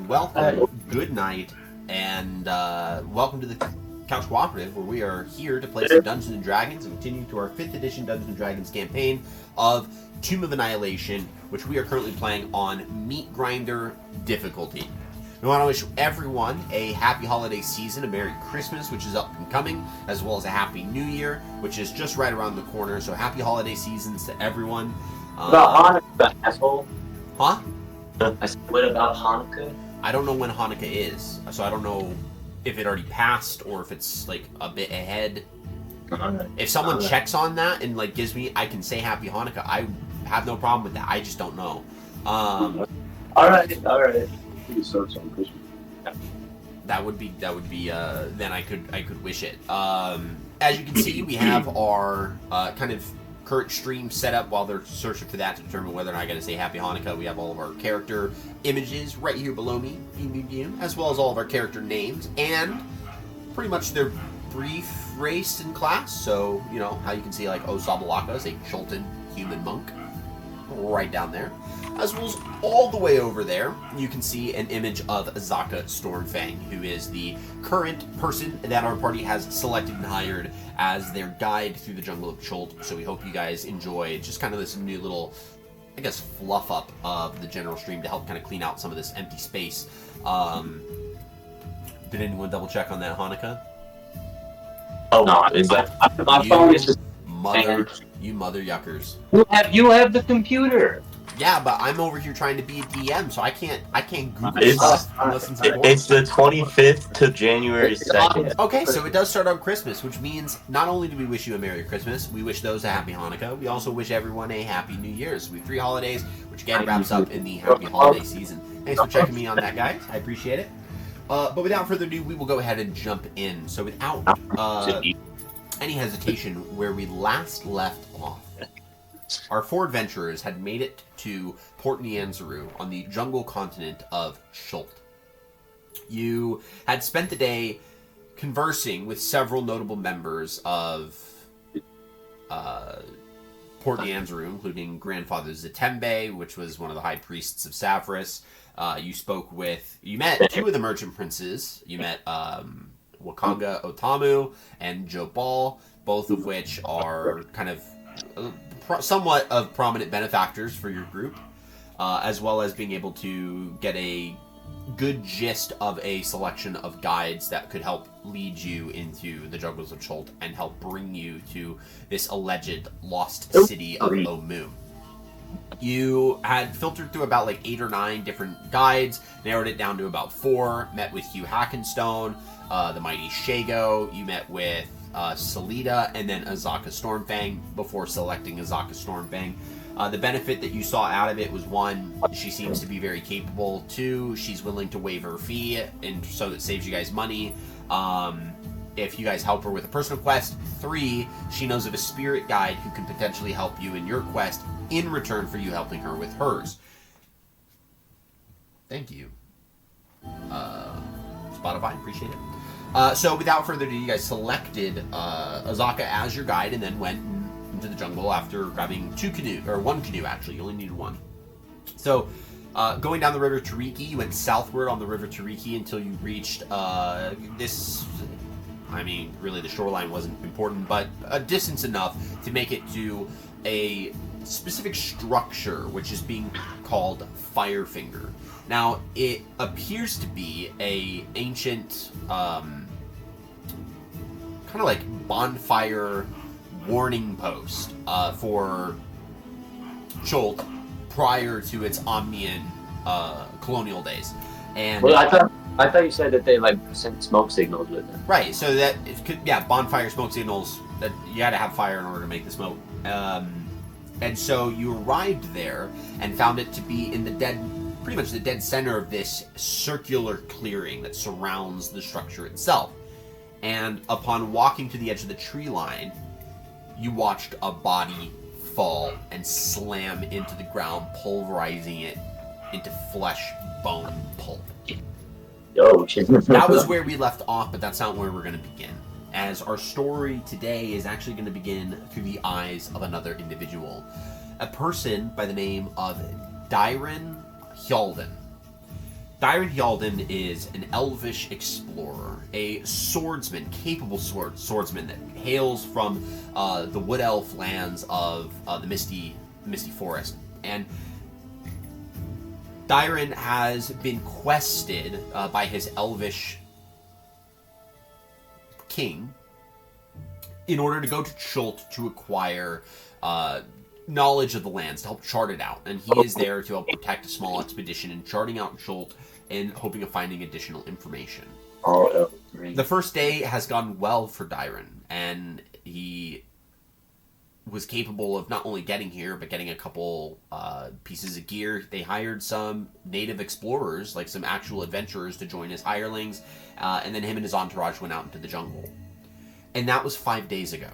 welcome, good night, and welcome to the Couch Cooperative, where we are here to play some Dungeons & Dragons and continue to our 5th edition Dungeons & Dragons campaign of Tomb of Annihilation, which we are currently playing on Meat Grinder difficulty. We want to wish everyone a happy holiday season, a Merry Christmas, which is up and coming, as well as a Happy New Year, which is just right around the corner. So happy holiday seasons to everyone. What about Hanukkah, asshole? Huh? I said, what about Hanukkah? I don't know when Hanukkah is, so I don't know if it already passed or if it's like a bit ahead. If someone checks on that and like gives me, I can say Happy Hanukkah. I have no problem with that. I just don't know. All right. It starts on Christmas. That would be. Then I could wish it. As you can see, we have our kind of current stream set up while they're searching for that to determine whether or not I got to say Happy Hanukkah. We have all of our character images right here below me, as well as all of our character names and pretty much their brief race and class. So, you know, how you can see like Osabalaka is a Chultan human monk right down there. As well as all the way over there, you can see an image of Azaka Stormfang, who is the current person that our party has selected and hired as their guide through the jungle of Chult. So we hope you guys enjoy just kind of this new little, I guess, fluff up of the general stream to help kind of clean out some of this empty space. Did anyone double check on that Hanukkah? Oh, no, is that my phone is just you mother yuckers. You have the computer. Yeah, but I'm over here trying to be a DM, so I can't Google stuff and listen to It's the 25th to January 2nd. Okay, so it does start on Christmas, which means not only do we wish you a Merry Christmas, we wish those a Happy Hanukkah, we also wish everyone a Happy New Year. So we have 3 holidays, which again wraps up in the Happy Holiday season. Thanks for checking me on that, guys. I appreciate it. But without further ado, we will go ahead and jump in. So without any hesitation, where we last left off, our 4 adventurers had made it to Port Nianzuru on the jungle continent of Chult. You had spent the day conversing with several notable members of Port Nianzuru, including Grandfather Zatembe, which was one of the high priests of Savras. You met 2 of the merchant princes. You met Wakanga Otamu and Jobal, both of which are kind of somewhat of prominent benefactors for your group, as well as being able to get a good gist of a selection of guides that could help lead you into the jungles of Chult and help bring you to this alleged lost city of Omu. You had filtered through about like 8 or 9 different guides, narrowed it down to about 4, met with Hugh Hackenstone, the mighty Shago, you met with Salida, and then Azaka Stormfang before selecting Azaka Stormfang. The benefit that you saw out of it was 1, she seems to be very capable. 2, she's willing to waive her fee, and so it saves you guys money if you guys help her with a personal quest. 3, she knows of a spirit guide who can potentially help you in your quest in return for you helping her with hers. Thank you, Spotify, appreciate it. So without further ado, you guys selected Azaka as your guide and then went into the jungle after grabbing 1 canoe actually. You only needed 1. So going down the river Tariki, you went southward on the river Tariki until you reached really the shoreline wasn't important, but a distance enough to make it to a specific structure which is being called Firefinger. Now, it appears to be a ancient kind of like bonfire warning post for Chult prior to its Omnian colonial days. And well, I thought you said that they like sent smoke signals with them. Right, so that it could, bonfire smoke signals, that you had to have fire in order to make the smoke. And so you arrived there and found it to be in pretty much the dead center of this circular clearing that surrounds the structure itself. And upon walking to the edge of the tree line, you watched a body fall and slam into the ground, pulverizing it into flesh, bone, pulp. Oh, shit. That was where we left off, but that's not where we're going to begin. As our story today is actually going to begin through the eyes of another individual. A person by the name of Dyron Hjalden. Dyron Hjalden is an elvish explorer, a swordsman, capable swordsman that hails from the wood elf lands of the Misty Forest. And Dyron has been quested by his elvish king in order to go to Chult to acquire knowledge of the lands, to help chart it out. And he is there to help protect a small expedition in charting out Chult and hoping of finding additional information. The first day has gone well for Dyron, and he was capable of not only getting here, but getting a couple pieces of gear. They hired some native explorers, like some actual adventurers, to join as hirelings, and then him and his entourage went out into the jungle. And that was 5 days ago.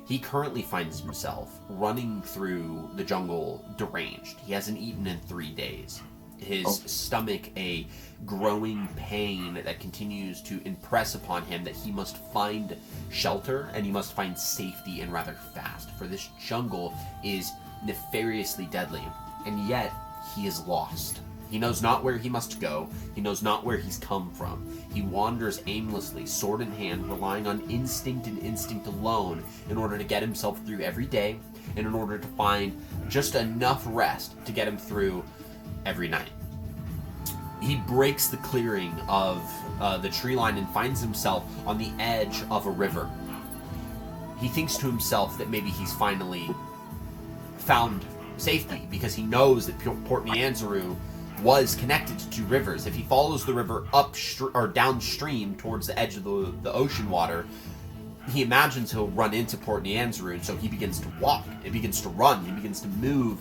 He currently finds himself running through the jungle deranged. He hasn't eaten in 3 days. His stomach a growing pain that continues to impress upon him that he must find shelter and he must find safety, and rather fast, for this jungle is nefariously deadly, and yet he is lost. He knows not where he must go. He knows not where he's come from. He wanders aimlessly, sword in hand, relying on instinct and instinct alone in order to get himself through every day, and in order to find just enough rest to get him through every night. He breaks the clearing of the tree line and finds himself on the edge of a river. He thinks to himself that maybe he's finally found safety, because he knows that Port Nianzuru was connected to 2 rivers. If he follows the river or downstream towards the edge of the ocean water, he imagines he'll run into Port Nianzuru, and so he begins to walk. He begins to run. He begins to move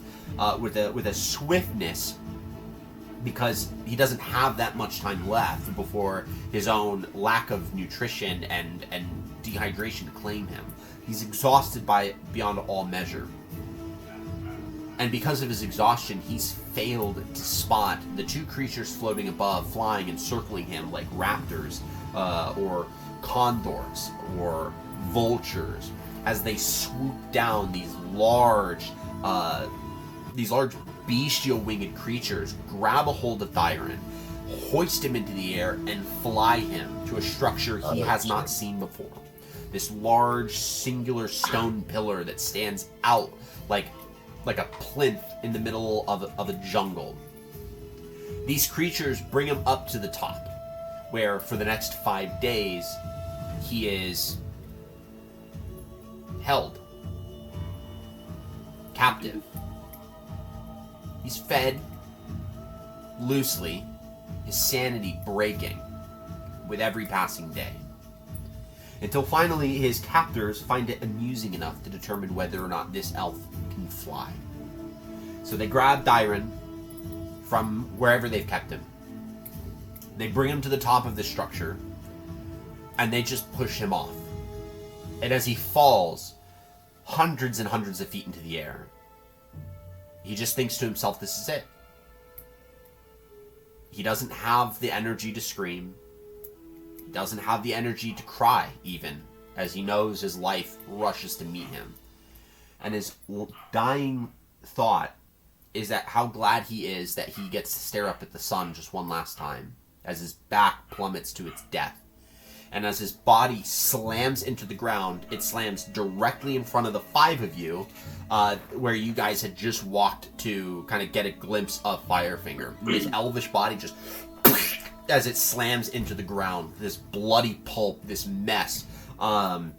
with a swiftness, because he doesn't have that much time left before his own lack of nutrition and dehydration claim him. He's exhausted by it beyond all measure. And because of his exhaustion, he's failed to spot the 2 creatures floating above, flying and circling him like raptors or condors or vultures, as they swoop down these large bestial winged creatures, grab a hold of Dyron, hoist him into the air, and fly him to a structure he has not seen before. This large, singular stone pillar that stands out like a plinth in the middle of a jungle. These creatures bring him up to the top, where for the next 5 days he is held captive. He's fed loosely, his sanity breaking with every passing day, until finally his captors find it amusing enough to determine whether or not this elf can fly. So they grab Dyron from wherever they've kept him. They bring him to the top of the structure, and they just push him off. And as he falls hundreds and hundreds of feet into the air, he just thinks to himself, this is it. He doesn't have the energy to scream. He doesn't have the energy to cry, even, as he knows his life rushes to meet him. And his dying thought is that how glad he is that he gets to stare up at the sun just one last time, as his back plummets to its death. And as his body slams into the ground, it slams directly in front of the 5 of you, where you guys had just walked to kind of get a glimpse of Firefinger. His elvish body just, as it slams into the ground, this bloody pulp, this mess. And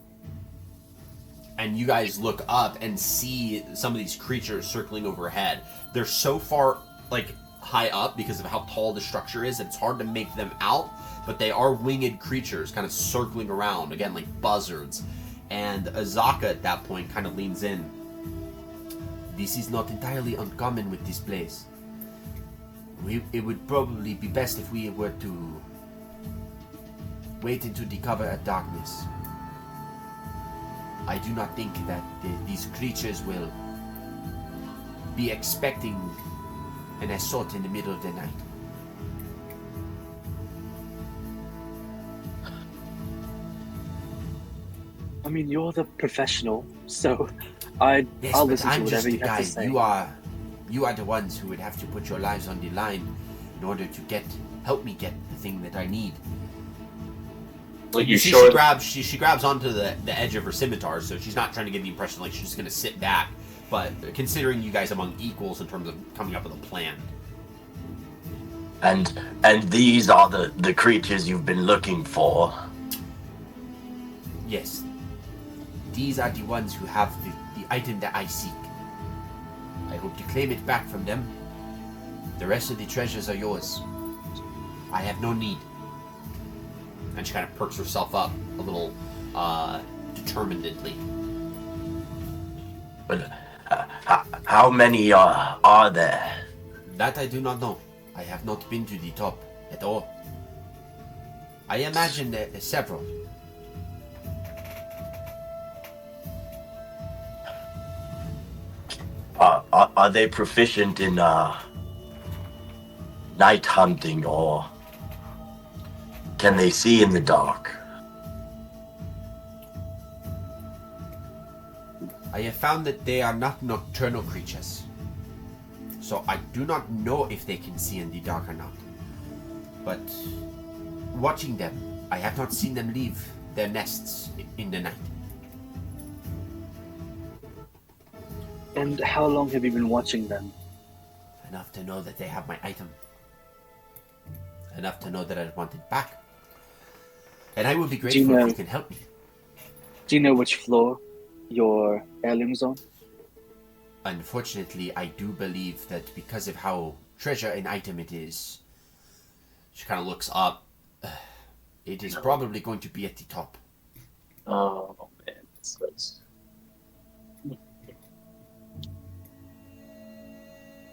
you guys look up and see some of these creatures circling overhead. They're so far, high up because of how tall the structure is that it's hard to make them out. But they are winged creatures kind of circling around, again, like buzzards. And Azaka at that point kind of leans in. This is not entirely uncommon with this place. It would probably be best if we were to wait into the cover of darkness. I do not think that these creatures will be expecting an assault in the middle of the night. I mean, you're the professional, so I'll listen to whatever you have to say. You are the ones who would have to put your lives on the line in order to help me get the thing that I need. Like You you see, sure? she grabs onto the edge of her scimitar, so she's not trying to give the impression like she's just going to sit back. But considering you guys among equals in terms of coming up with a plan. And these are the creatures you've been looking for. Yes. These are the ones who have the item that I seek. I hope to claim it back from them. The rest of the treasures are yours. I have no need. And she kind of perks herself up a little determinedly. But how many are there? That I do not know. I have not been to the top at all. I imagine several. Are they proficient in night hunting, or can they see in the dark? I have found that they are not nocturnal creatures. So I do not know if they can see in the dark or not. But watching them, I have not seen them leave their nests in the night. And how long have you been watching them? Enough to know that they have my item. Enough to know that I want it back. And I will be grateful if you can help me. Do you know which floor your heirloom's on? Unfortunately, I do believe that because of how treasure an item it is, she kind of looks up. It is probably going to be at the top. Oh man, that's...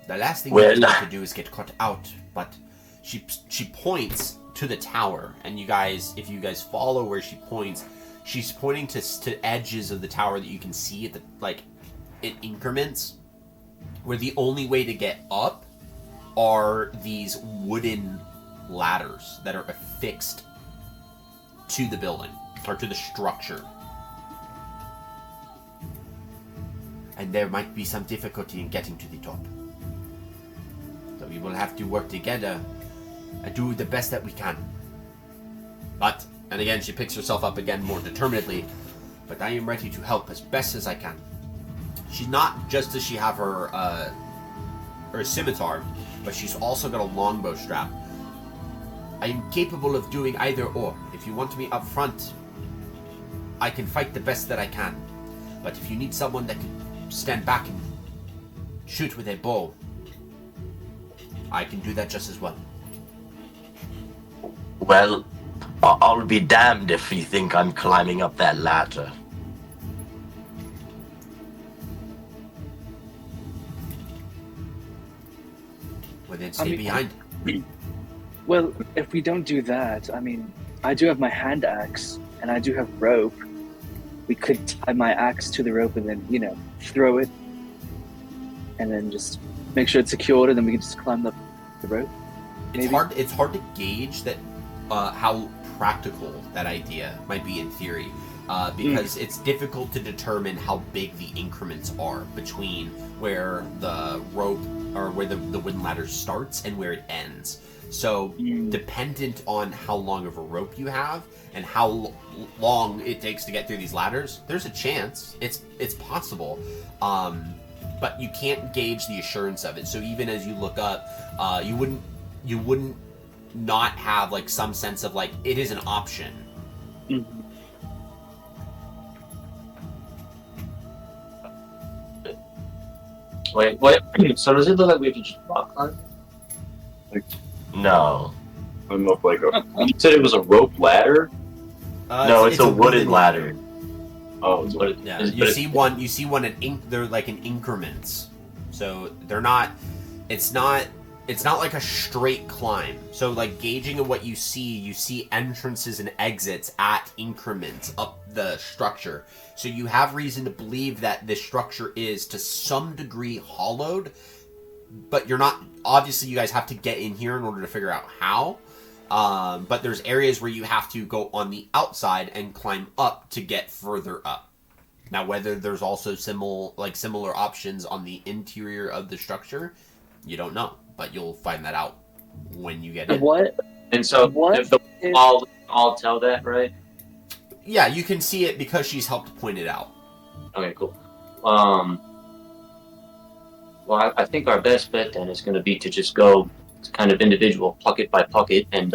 The last thing we want to do is get caught out, but she points to the tower, and you guys, if you guys follow where she points, she's pointing to edges of the tower that you can see at the in increments, where the only way to get up are these wooden ladders that are affixed to the building or to the structure. And there might be some difficulty in getting to the top. So we will have to work together and do the best that we can. But, and again, she picks herself up again more determinedly, but I am ready to help as best as I can. She's not just does she have her scimitar, but she's also got a longbow strap. I am capable of doing either or. If you want me up front, I can fight the best that I can. But if you need someone that can stand back and shoot with a bow, I can do that just as well. Well, I'll be damned if you think I'm climbing up that ladder. Well, then stay behind. Well, if we don't do that, I do have my hand axe, and I do have rope. We could tie my axe to the rope and then, throw it, and then just make sure it's secured, and then we can just climb up the rope. Maybe? It's hard to gauge that how practical that idea might be in theory, because it's difficult to determine how big the increments are between where the rope or where the wooden ladder starts and where it ends. So dependent on how long of a rope you have and how long it takes to get through these ladders, there's a chance. It's possible. But you can't gauge the assurance of it. So even as you look up, you wouldn't not have some sense of it is an option. Mm-hmm. Wait. So does it look like we have to just rock climb? No. I don't know if You said it was a rope ladder. No, it's a wooden ladder. Oh, it's what it, Yeah, is, you see one in they're in increments. So they're not it's not like a straight climb. So gauging of what you see entrances and exits at increments up the structure. So you have reason to believe that this structure is to some degree hollowed, but you're not, obviously you guys have to get in here in order to figure out how. But there's areas where you have to go on the outside and climb up to get further up. Now, whether there's also similar options on the interior of the structure, you don't know, but you'll find that out when you get in. What? And so What if the if- all tell that, right? Yeah, you can see it because she's helped point it out. Okay, cool. Well, I think our best bet then is going to be to just go kind of individual, pocket by pocket, and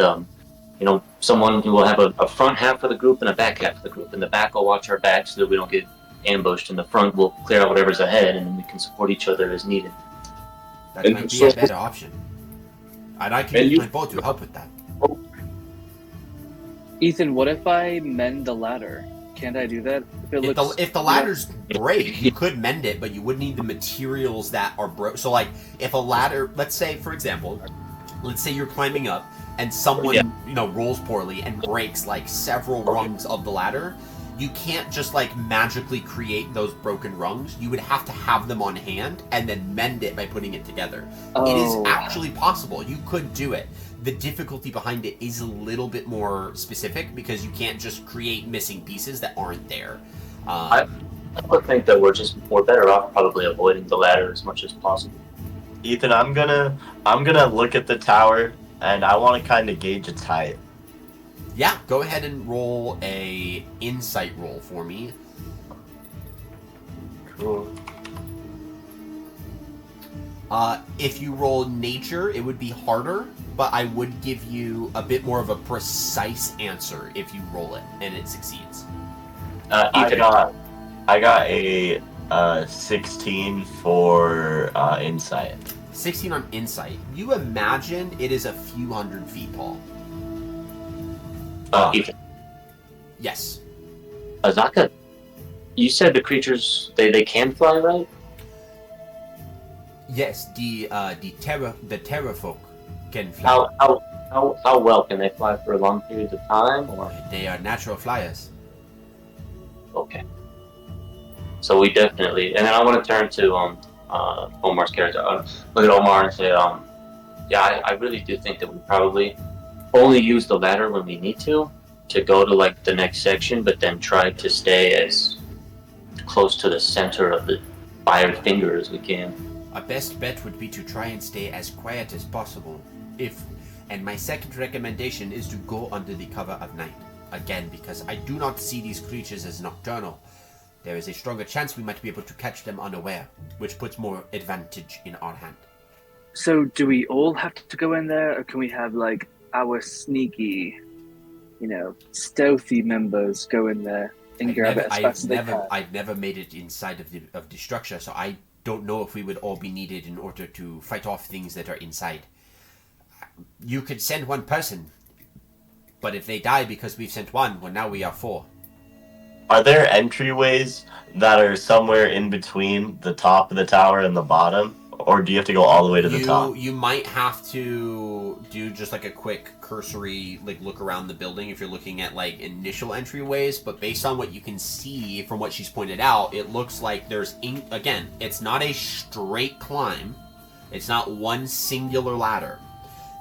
someone who will have a front half of the group and a back half of the group. And the back will watch our back so that we don't get ambushed, and the front will clear out whatever's ahead, and then we can support each other as needed. That And might be so- a better option. And I can And use you- my bow to help with that. Ethan, what if I mend the ladder? Can't I do that? If the ladders break, you could mend it, but you would need the materials that are broke. So, like, if a ladder, let's say, for example, let's say you're climbing up and someone, rolls poorly and breaks, like, several rungs of the ladder, you can't just, like, magically create those broken rungs. You would have to have them on hand and then mend it by putting it together. It is actually possible. You could do it. The difficulty behind it is a little bit more specific because you can't just create missing pieces that aren't there. I would think that we're better off probably avoiding the ladder as much as possible. Ethan, I'm gonna look at the tower and I want to kind of gauge its height. Yeah, go ahead and roll a insight roll for me. Cool. If you roll nature, it would be harder, but I would give you a bit more of a precise answer if you roll it and it succeeds. I got a 16 for insight. 16 on insight. You imagine it is a few hundred feet tall. Ethan, Yes. Azaka, you said the creatures they can fly, right? Yes, the terra folk can fly. How well can they fly for long periods of time? Or They are natural flyers. okay, so we definitely. And then I want to turn to Omar's character. Look at Omar and say, I really do think that we probably only use the ladder when we need to go to like the next section, but then try to stay as close to the center of the Firefinger as we can. Our best bet would be to try and stay as quiet as possible. And my second recommendation is to go under the cover of night. Again, because I do not see these creatures as nocturnal. There is a stronger chance we might be able to catch them unaware, which puts more advantage in our hand. So do we all have to go in there, or can we have like our sneaky, stealthy members go in there and grab it as fast as they can? I've never made it inside of the structure, so I don't know if we would all be needed in order to fight off things that are inside. You could send one person, but if they die because we've sent one, well, now we are 4. Are there entryways that are somewhere in between the top of the tower and the bottom? Or do you have to go all the way to the top? You might have to do just like a quick cursory look around the building if you're looking at like initial entryways, but based on what you can see from what she's pointed out, it looks like there's again, it's not a straight climb. It's not one singular ladder.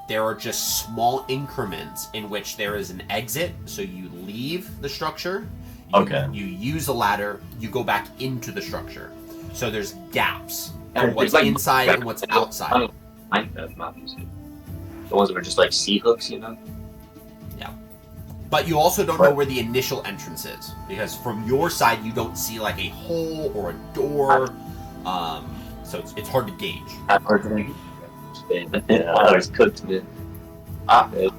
There are just small increments in which there is an exit, so you leave the structure. You use a ladder, you go back into the structure. So there's gaps. And what's inside and what's outside. Minecraft maps. The ones that are just like C hooks, Yeah. But you also don't know where the initial entrance is. Because from your side, you don't see like a hole or a door. So it's hard to gauge. It's cooked, man.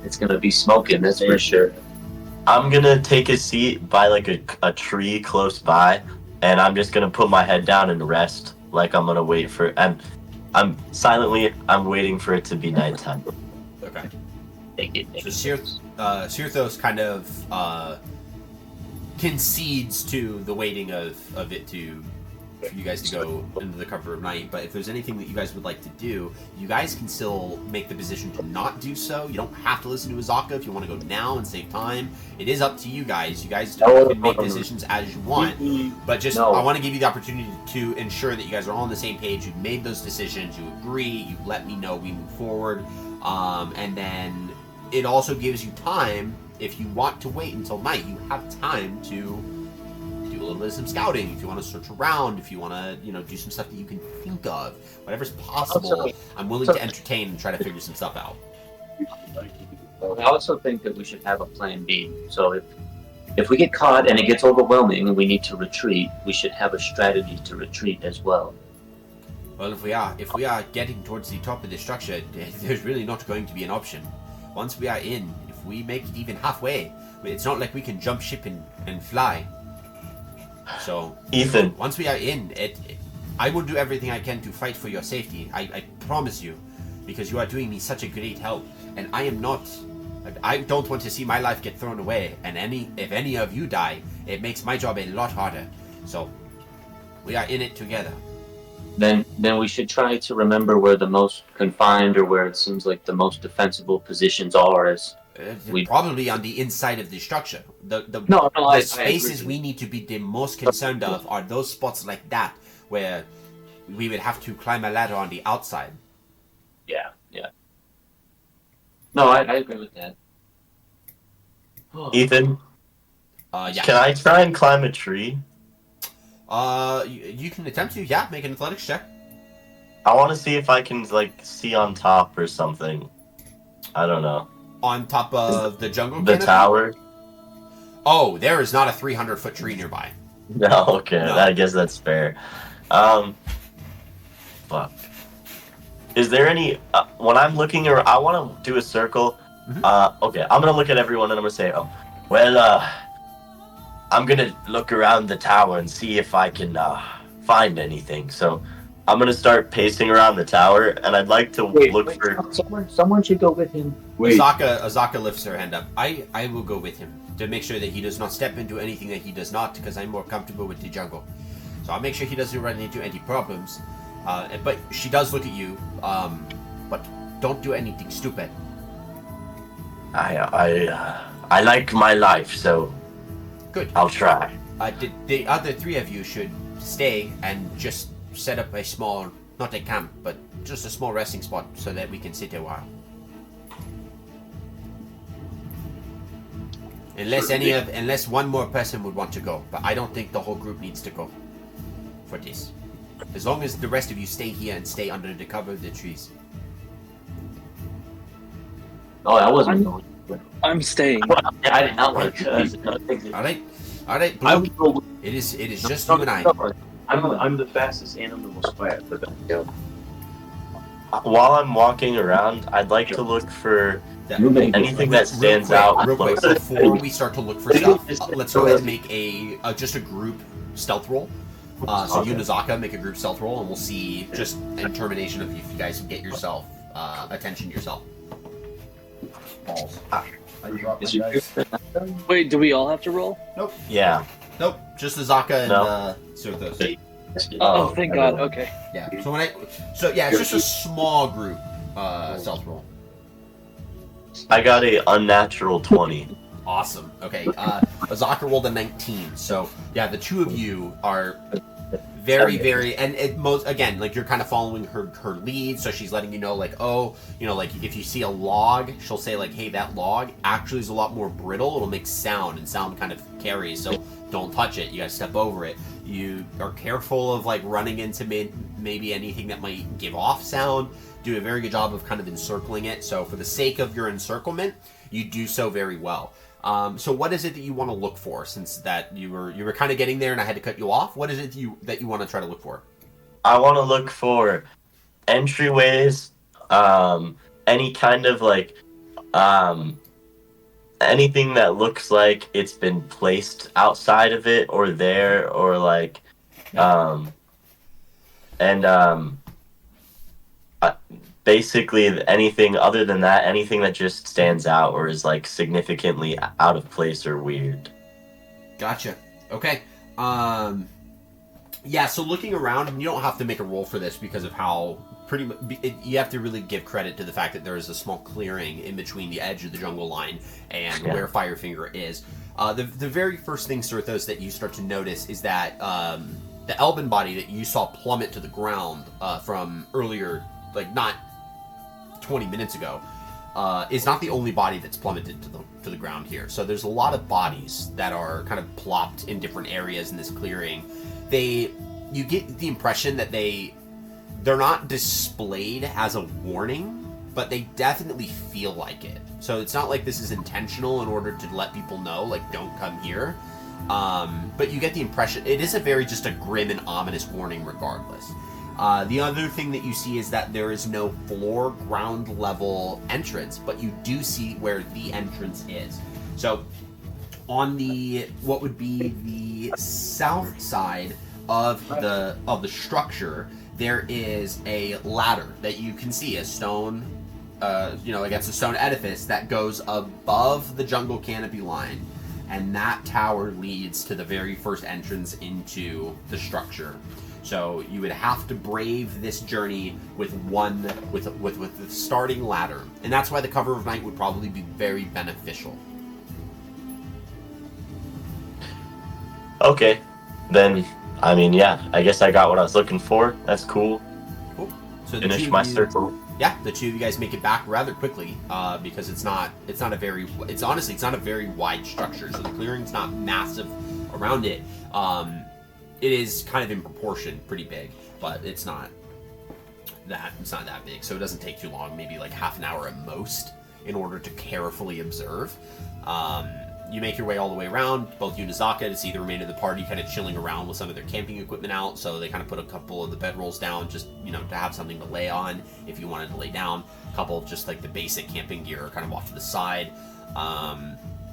It's gonna be smoking, that's for sure. I'm gonna take a seat by like a tree close by, and I'm just gonna put my head down and rest. Like I'm gonna wait for, I'm waiting for it to be nighttime. Okay. So Sirthos kind of concedes to the waiting of it for you guys to go into the cover of night, but if there's anything that you guys would like to do, you guys can still make the decision to not do so. You don't have to listen to Azaka if you want to go now and save time. It is up to you guys. You guys can make decisions as you want, but just I want to give you the opportunity to ensure that you guys are all on the same page. You've made those decisions. You agree. You let me know. We move forward, and then it also gives you time. If you want to wait until night, you have time to do a little bit of some scouting. If you want to search around, if you want to, do some stuff that you can think of, whatever's possible, I'm willing to entertain and try to figure some stuff out. I also think that we should have a plan B. So if we get caught and it gets overwhelming and we need to retreat, we should have a strategy to retreat as well. Well, if we are getting towards the top of the structure, there's really not going to be an option. Once we are in, if we make it even halfway, it's not like we can jump ship and fly. So, Ethan, once we are in, I will do everything I can to fight for your safety. I promise you, because you are doing me such a great help, and I don't want to see my life get thrown away. And if any of you die, it makes my job a lot harder. So, we are in it together. Then we should try to remember where the most confined or where it seems like the most defensible positions are. Probably on the inside of the structure. The spaces we need to be the most concerned of are those spots like that, where we would have to climb a ladder on the outside. Yeah. No, I agree with that. Ethan, Yeah. can I try and climb a tree? You can attempt to, yeah, make an athletics check. I want to see if I can, like, see on top or something. I don't know. On top of the jungle The canopy? tower? Oh, there is not a 300-foot tree nearby. No, okay. No. I guess that's fair. Fuck. Is there any... when I'm looking around... I want to do a circle. Mm-hmm. Okay, I'm going to look at everyone and I'm going to say, I'm going to look around the tower and see if I can find anything. So I'm going to start pacing around the tower, and I'd like to look for... Someone should go with him. Wait, Azaka lifts her hand up. I will go with him to make sure that he does not step into anything that he does not, because I'm more comfortable with the jungle. So I'll make sure he doesn't run into any problems. But she does look at you. But don't do anything stupid. I like my life, so Good. I'll try. The other three of you should stay and just set up a small, not a camp, but just a small resting spot so that we can sit a while. Unless one more person would want to go, but I don't think the whole group needs to go for this. As long as the rest of you stay here and stay under the cover of the trees. Oh, I wasn't going. I'm staying. I did not want to. All right, I Blue. would go with, It is just you and I. I'm the fastest and I'm the most quiet. But While I'm walking around, I'd like to look for anything that stands out. Real quick, before we start to look for stuff, let's go ahead and make just a group stealth roll. So you and Azaka make a group stealth roll, and we'll see just a determination of if you guys can get yourself attention to yourself. Balls. I dropped Is my you- dice. Wait, do we all have to roll? Yeah. Nope, just Azaka and Surthos. Oh, thank God. Okay. Yeah. It's just a small group stealth roll. I got a unnatural 20. Awesome. Okay. Azaka rolled a 19. So yeah, the two of you are very, very, and again, like you're kind of following her lead. So she's letting you know, like, like if you see a log, she'll say like, hey, that log actually is a lot more brittle. It'll make sound, and sound kind of carries. So don't touch it. You gotta step over it. You are careful of like running into maybe anything that might give off sound. Do a very good job of kind of encircling it. So for the sake of your encirclement, you do so very well. So what is it that you want to look for, since that you were kind of getting there and I had to cut you off? What is it that you want to try to look for? I want to look for entryways, any kind of like, anything that looks like it's been placed outside of it or there, or like, basically anything other than that, anything that just stands out or is like significantly out of place or weird. Gotcha. Okay. So looking around, and you don't have to make a roll for this because of how pretty much you have to really give credit to the fact that there is a small clearing in between the edge of the jungle line and where Firefinger is. The very first thing, Surthos, that you start to notice is that the Elven body that you saw plummet to the ground from earlier, like not 20 minutes ago, is not the only body that's plummeted to the ground here. So there's a lot of bodies that are kind of plopped in different areas in this clearing. You get the impression that they're not displayed as a warning, but they definitely feel like it. So it's not like this is intentional in order to let people know, like, don't come here. But you get the impression it is just a grim and ominous warning regardless. The other thing that you see is that there is no floor ground level entrance, but you do see where the entrance is. So on what would be the south side of the structure, there is a ladder that you can see, a stone, against a stone edifice that goes above the jungle canopy line, and that tower leads to the very first entrance into the structure. So you would have to brave this journey with the starting ladder, and that's why the cover of night would probably be very beneficial. Okay, then, I mean, yeah, I guess I got what I was looking for. That's cool. Cool. So finish my circle. Yeah, the two of you guys make it back rather quickly, because it's not a very wide structure. So the clearing's not massive around it. It is kind of in proportion, pretty big, but it's not that big. So it doesn't take too long, maybe like half an hour at most, in order to carefully observe. You make your way all the way around. Both you and Azaka to see the remainder of the party kind of chilling around with some of their camping equipment out. So they kind of put a couple of the bedrolls down, just to have something to lay on if you wanted to lay down. A couple of just like the basic camping gear kind of off to the side.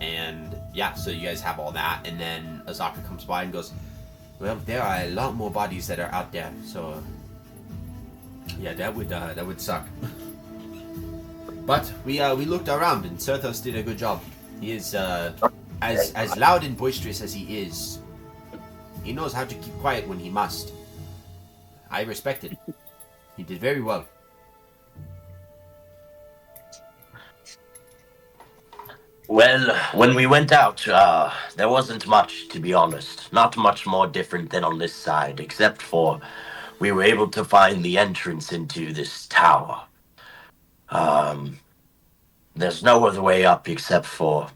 And yeah, so you guys have all that, and then Azaka comes by and goes, "Well, there are a lot more bodies that are out there. So yeah, that would suck." But we looked around, and Serthos did a good job. He is as loud and boisterous as he is. He knows how to keep quiet when he must. I respect it. He did very well. Well, when we went out, there wasn't much, to be honest. Not much more different than on this side, except for we were able to find the entrance into this tower. There's no other way up except for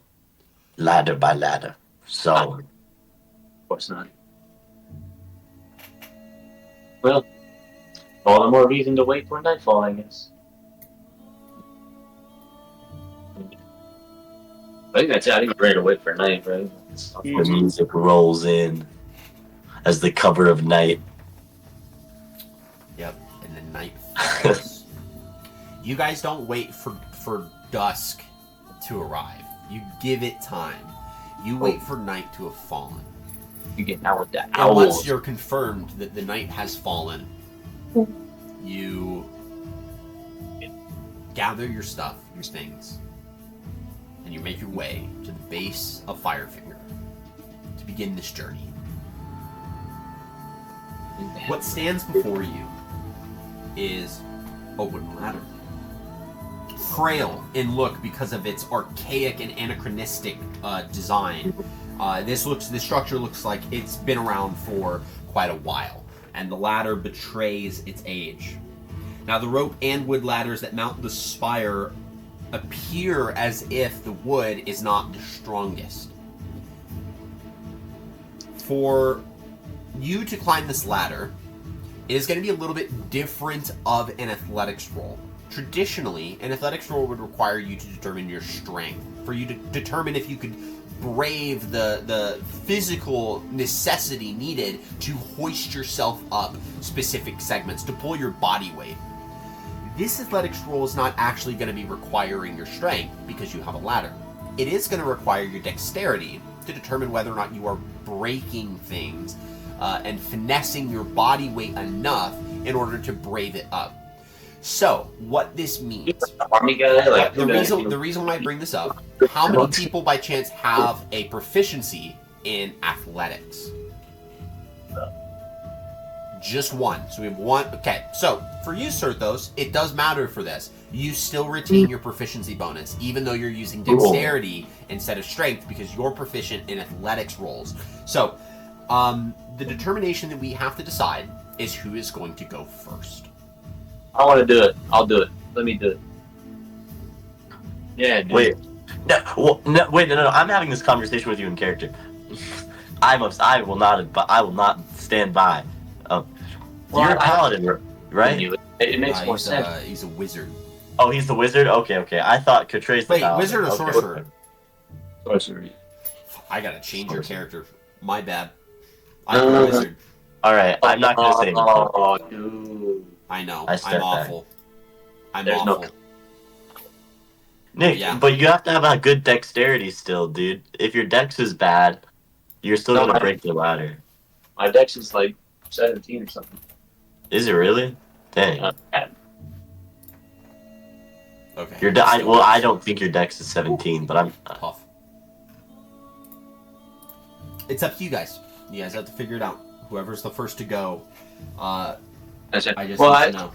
ladder by ladder. So, Of course not. Well, all the more reason to wait for nightfall, I guess. I think that's it. I think we're ready to wait for night, right? the music rolls in as the cover of night. Yep, and then night falls. You guys don't wait for dusk to arrive. You give it time. You wait for night to have fallen. You get out with that And owl. once you're confirmed that the night has fallen, you gather your stuff, your things, and you make your way to the base of Firefinger to begin this journey. What stands before you is a wooden ladder. Frail in look because of its archaic and anachronistic design. This structure looks like it's been around for quite a while, and the ladder betrays its age. Now, the rope and wood ladders that mount the spire appear as if the wood is not the strongest. For you to climb this ladder, it is going to be a little bit different of an athletics roll. Traditionally, an athletics roll would require you to determine your strength, for you to determine if you could brave the physical necessity needed to hoist yourself up specific segments, to pull your body weight. This athletics roll is not actually going to be requiring your strength because you have a ladder. It is going to require your dexterity to determine whether or not you are breaking things and finessing your body weight enough in order to brave it up. So, what this means, Army guy, like the reason why I bring this up, how many people by chance have a proficiency in athletics? Just one. So we have one. Okay, so for you, Serthos, it does matter for this. You still retain your proficiency bonus, even though you're using dexterity instead of strength, because you're proficient in athletics rolls. So, the determination that we have to decide is who is going to go first. I want to do it. I'll do it. Let me do it. Yeah, dude. Wait, no. I'm having this conversation with you in character. I will not stand by. Well, You're a paladin, right? It makes more sense. He's a wizard. Oh, he's the wizard? Okay. I thought Catray's the Wait, paladin. wizard or Okay. sorcerer? Sorcery. I gotta change your character. My bad. No, I'm no, a no. wizard. Alright, I'm not gonna say anything. Oh, dude. I know. I step I'm back. awful. I'm There's no- awful. Nick, Yeah. but you have to have a good dexterity still, dude. If your dex is bad, you're still No, gonna I- break the ladder. My dex is like 17 or something. Is it really? Dang. Okay. I don't think your dex is 17, but I'm... Tough. It's up to you guys. You guys have to figure it out. Whoever's the first to go. I just need to know.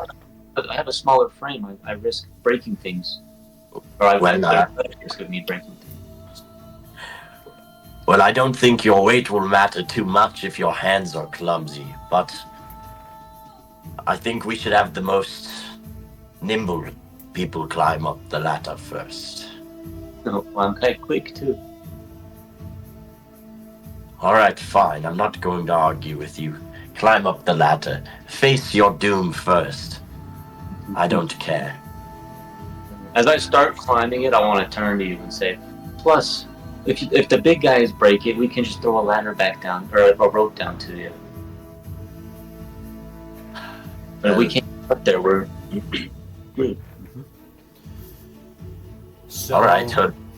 I have a smaller frame. I risk breaking things. Or I Well, risk of me breaking things. Well, I don't think your weight will matter too much if your hands are clumsy, but I think we should have the most nimble people climb up the ladder first. No, well, I'm kind of quick too. Alright, fine. I'm not going to argue with you. Climb up the ladder. Face your doom first. I don't care. As I start climbing it, I want to turn to you and say, plus, if the big guys break it, we can just throw a ladder back down, or a rope down to you. But if we can't get up there, we're... So, Alright,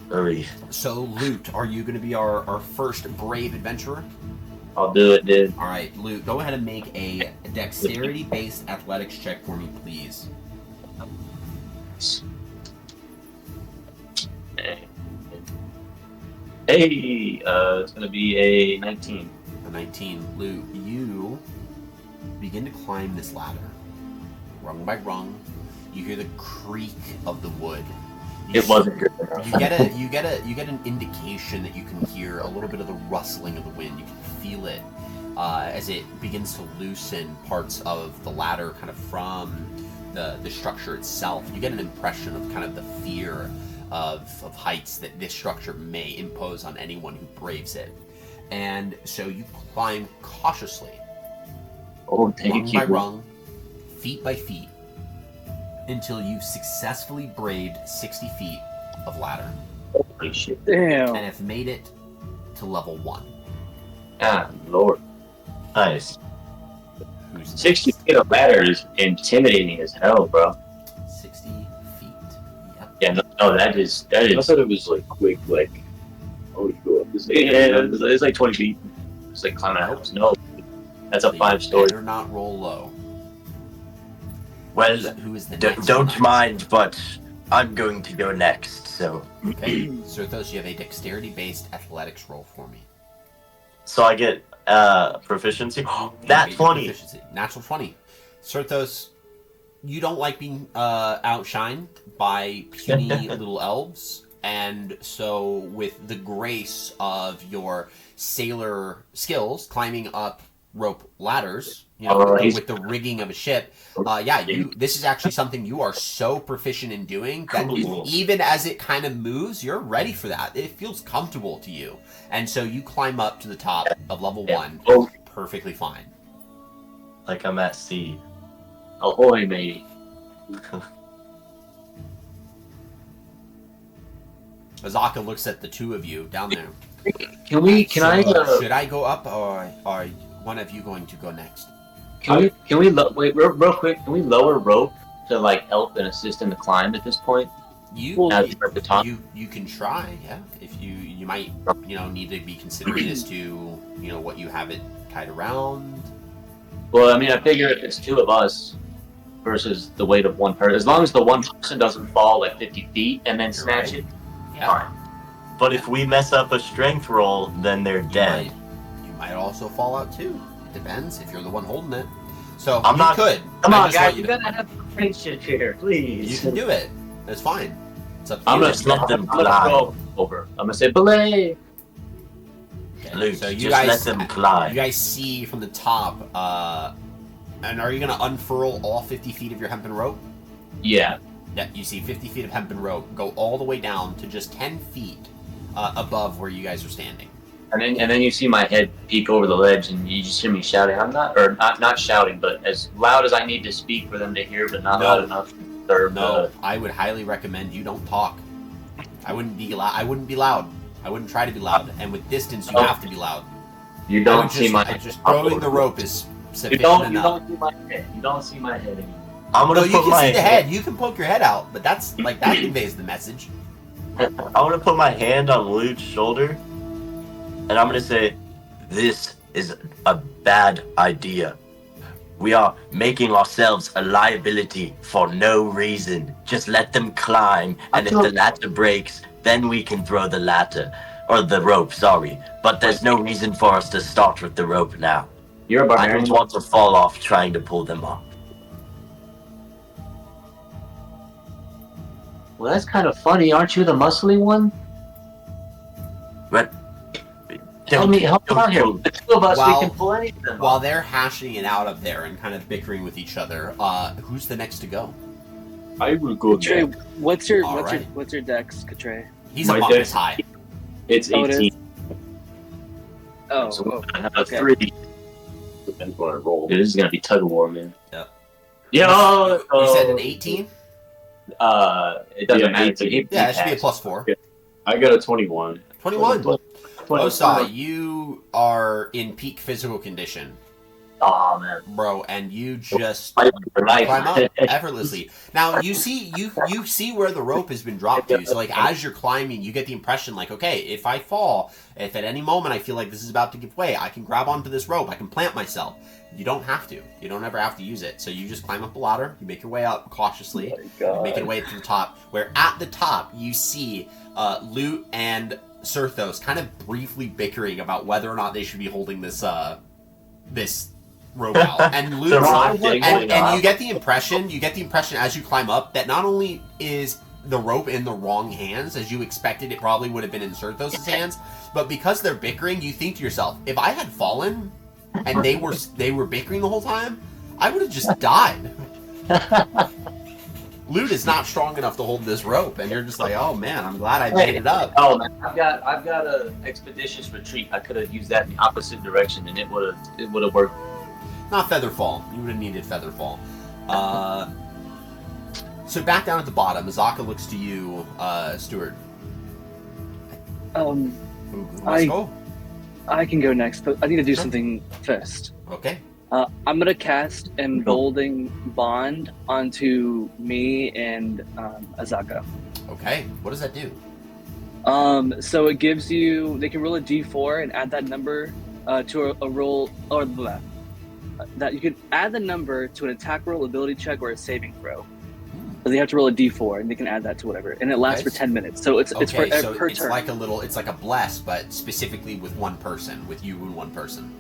hurry. So, Loot, are you going to be our first brave adventurer? I'll do it, dude. Alright, Loot, go ahead and make a dexterity-based athletics check for me, please. Hey, it's gonna be a 19. A 19. Loot, you begin to climb this ladder. Rung by rung, you hear the creak of the wood. It wasn't good enough. You get an indication that you can hear a little bit of the rustling of the wind. You can feel it as it begins to loosen parts of the ladder, kind of from the structure itself. You get an impression of kind of the fear of heights that this structure may impose on anyone who braves it. And so you climb cautiously, Oh, thank rung you. by rung, feet by feet, until you've successfully braved 60 feet of ladder Holy shit. Damn. and have made it to level 1. Ah, Lord. Nice. Who's 60 next? feet of ladder is intimidating as hell, bro. 60 feet. Yep. Yeah, no, that is. I thought it was like quick, like, oh, you go up this. Yeah, it's like 20 feet. It's like climbing a house. No, that's a So 5-story. better not roll low. Well, Who is the next? don't one? mind, but I'm going to go next, so... Okay, Sirthos, you have a dexterity-based athletics roll for me. So I get proficiency? That Maybe 20! proficiency. Natural 20. Sirthos, you don't like being outshined by puny little elves, and so with the grace of your sailor skills, climbing up rope ladders, you know, with the rigging of a ship, this is actually something you are so proficient in doing that Cool. even as it kind of moves, you're ready for that. It feels comfortable to you, and so you climb up to the top of level 1 Oh, perfectly fine. Like I'm at sea. ahoy, matey. Azaka looks at the two of you down there. Can I, Should I go up, or are one of you going to go next? wait, real quick, can we lower rope to, like, help and assist in the climb at this point? You As we're at the top? you can try, yeah. If you might, need to be considerate as to, what you have it tied around. Well, I mean, I figure if it's two of us versus the weight of one person, as long as the one person doesn't fall like 50 feet and then snatch right. it, Yeah. fine. But if we mess up a strength roll, then they're dead. You might also fall out too. It depends if you're the one holding it. So I'm you not- could. Come I on, just want guys, you you to- gotta have friendship here, please. You can do it. It's fine. It's up to I'm you. gonna, Just let them I'm gonna fly. throw over. I'm gonna say, belay. Okay, Luke, so you just guys, let them fly. You guys see from the top, and are you going to unfurl all 50 feet of your hempen rope? Yeah. Yeah, you see 50 feet of hempen rope go all the way down to just 10 feet above where you guys are standing. And then you see my head peek over the ledge, and you just hear me shouting. I'm not shouting, but as loud as I need to speak for them to hear, but not loud enough. disturb No, I would highly recommend you don't talk. I wouldn't be loud. I wouldn't be loud. I wouldn't try to be loud. And with distance, you have to be loud. You I don't would see my. just throwing the rope is You sufficient don't enough. see my head. You don't see my head anymore. I'm No, gonna you put can my see the head. You can poke your head out, but that's like that conveys the message. I'm gonna put my hand on Luke's shoulder, and I'm gonna say, "This is a bad idea. We are making ourselves a liability for no reason. Just let them climb, and if the ladder breaks, then we can throw the ladder. Or the rope, sorry. But there's no reason for us to start with the rope now. You're a I barbarian. don't want to fall off trying to pull them off." Well, that's kind of funny. Aren't you the muscly one? But Help me out here. The two of us, While- we can pull any of them. While they're hashing it out up there and kind of bickering with each other, who's the next to go? I will go Katray, next. what's your Alright. what's your dex, Katray? He's My a dex- monk high. It's Oh, it is? 18. Oh, So I have A a 3. Depends what I roll. Dude, this is gonna be tug of war, man. Yep. Yo, You said an 18? it doesn't Yeah, matter. 18. Yeah, it should be a plus 4. I got a 21. 21. 20. Osa, you are in peak physical condition, Oh man, bro, and you just fight for life. climb up effortlessly. Now you see where the rope has been dropped to. So like as you're climbing, you get the impression like, okay, if I fall, if at any moment I feel like this is about to give way, I can grab onto this rope. I can plant myself. You don't have to. You don't ever have to use it. So you just climb up the ladder. You make your way up cautiously. my You God. make your way to the top. Where at the top you see Lute and Sirthos kind of briefly bickering about whether or not they should be holding this this rope out. And Lute The and, rope and you get the impression as you climb up that not only is the rope in the wrong hands, as you expected it probably would have been in Sirthos' hands, but because they're bickering, you think to yourself, if I had fallen and they were bickering the whole time, I would have just died. Lute is not strong enough to hold this rope, and you're just like, oh man, I'm glad I made it up. Oh man, I've got a expeditious retreat. I could have used that in the opposite direction, and it would have worked. Not Featherfall. You would have needed Featherfall. So back down at the bottom, Azaka looks to you, Stuart. Who wants to go? I can go next, but I need to do something first. Okay. I'm gonna cast Emboldening Bond onto me and Azaka. Okay. What does that do? So it gives you, they can roll a d4 and add that number to a roll, or blah, that you can add the number to an attack roll, ability check, or a saving throw. So they have to roll a d4 and they can add that to whatever, and it lasts Okay. for 10 minutes. So it's Okay, for so per it's turn. it's like a bless, but specifically with one person, with you and one person.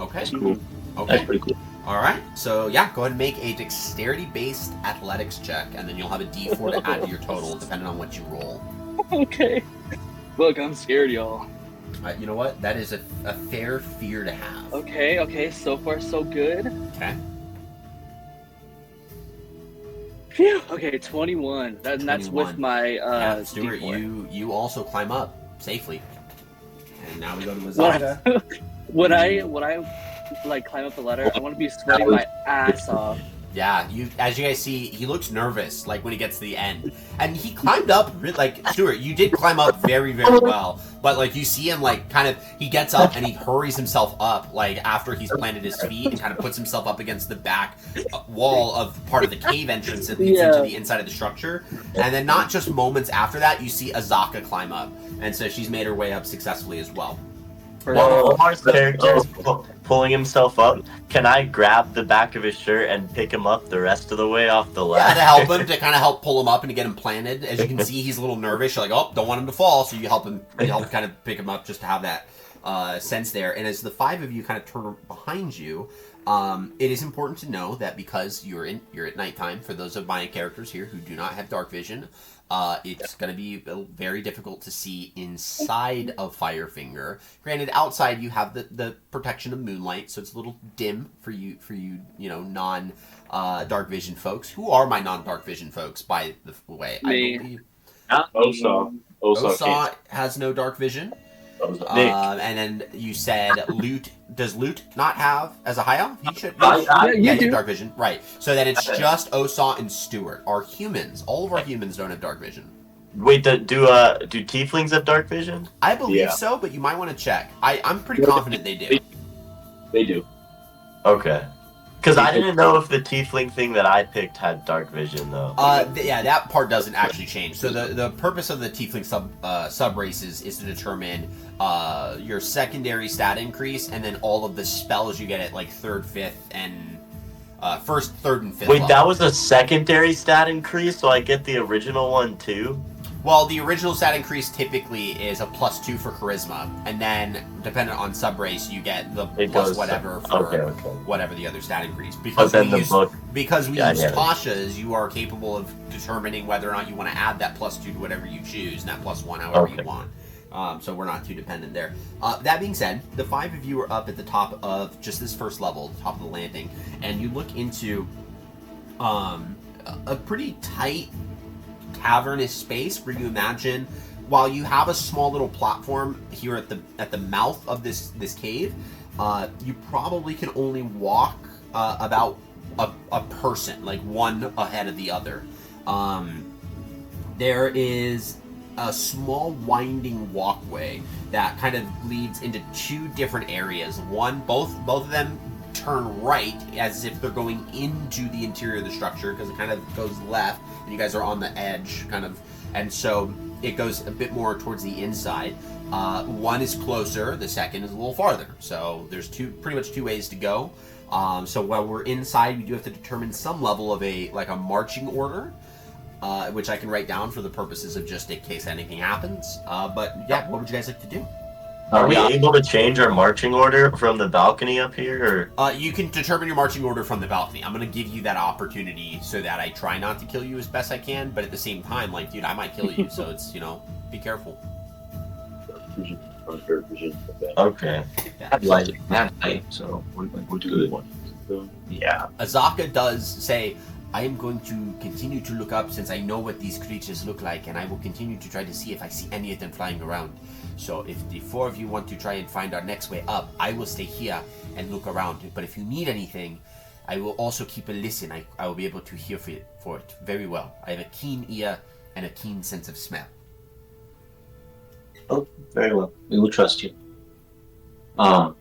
Okay. That's cool. Okay. That's pretty cool. All right. So yeah, go ahead and make a dexterity-based athletics check, and then you'll have a d4 to add to your total, depending on what you roll. Okay. Look, I'm scared, y'all. You know what? That is a fair fear to have. Okay. So far, so good. Okay. Phew. Okay, 21. That's 21. with my Yeah, Stuart, D4. you also climb up safely. And now we go to What Azaka. When I like climb up the ladder, I want to be sweating my ass off. Yeah, as you guys see, he looks nervous, like when he gets to the end. And he climbed up, like, Stuart, you did climb up very, very well. But, like, you see him, like, kind of, he gets up and he hurries himself up, like, after he's planted his feet and kind of puts himself up against the back wall of part of the cave entrance that leads into the inside of the structure. And then not just moments after that, you see Azaka climb up. And so she's made her way up successfully as well. While Omar's character is pulling himself up, can I grab the back of his shirt and pick him up the rest of the way off the Yeah, ladder? to help him, to kind of help pull him up and to get him planted. As you can see, he's a little nervous. You're like, oh, don't want him to fall, so you help kind of pick him up just to have that sense there. And as the five of you kind of turn behind you, it is important to know that because you're at nighttime, for those of my characters here who do not have dark vision, it's going to be very difficult to see inside of Firefinger. Granted, outside you have the protection of moonlight, so it's a little dim for you non dark vision folks. Who are my non dark vision folks, by the way? Me. I believe Osa Osa has no dark vision. And then you said Loot. Does Loot not have as a high elf? He should. You do. Dark vision, right? So then it's just Osa and Stuart. Our humans, all of our humans don't have dark vision. Wait, do tieflings have dark vision? I believe so, but you might want to check. I'm pretty confident they do. They do. Okay. Because I didn't know if the tiefling thing that I picked had dark vision, though. Yeah, that part doesn't actually change. So the purpose of the tiefling sub races is to determine your secondary stat increase, and then all of the spells you get at like third, fifth, and first, third, and fifth. Wait, level. that was a secondary stat increase, so I get the original one too? Well, the original stat increase typically is a +2 for charisma, and then dependent on sub race, you get the plus whatever for whatever the other stat increase. Because we use Tasha's, you are capable of determining whether or not you want to add that +2 to whatever you choose, and that +1 however you want. So we're not too dependent there. That being said, the 5 of you are up at the top of just this first level, the top of the landing, and you look into a pretty tight cavernous space where you imagine, while you have a small little platform here at the mouth of this cave, you probably can only walk about a person, like one ahead of the other. There is a small winding walkway that kind of leads into 2 different areas. Both of them turn right as if they're going into the interior of the structure, because it kind of goes left and you guys are on the edge kind of, and so it goes a bit more towards the inside. One is closer, the second is a little farther, so there's pretty much two ways to go. So while we're inside, we do have to determine some level of a marching order, which I can write down for the purposes of just in case anything happens. But yeah, what would you guys like to do? Are we able to change our marching order from the balcony up here? Or? You can determine your marching order from the balcony. I'm going to give you that opportunity so that I try not to kill you as best I can, but at the same time, like, dude, I might kill you, so it's, be careful. Okay. So we're good. Yeah. Azaka does say, I am going to continue to look up since I know what these creatures look like, and I will continue to try to see if I see any of them flying around. So if the 4 of you want to try and find our next way up, I will stay here and look around. But if you need anything, I will also keep a listen. I will be able to hear for it very well. I have a keen ear and a keen sense of smell. Oh, very well. We will trust you. I'm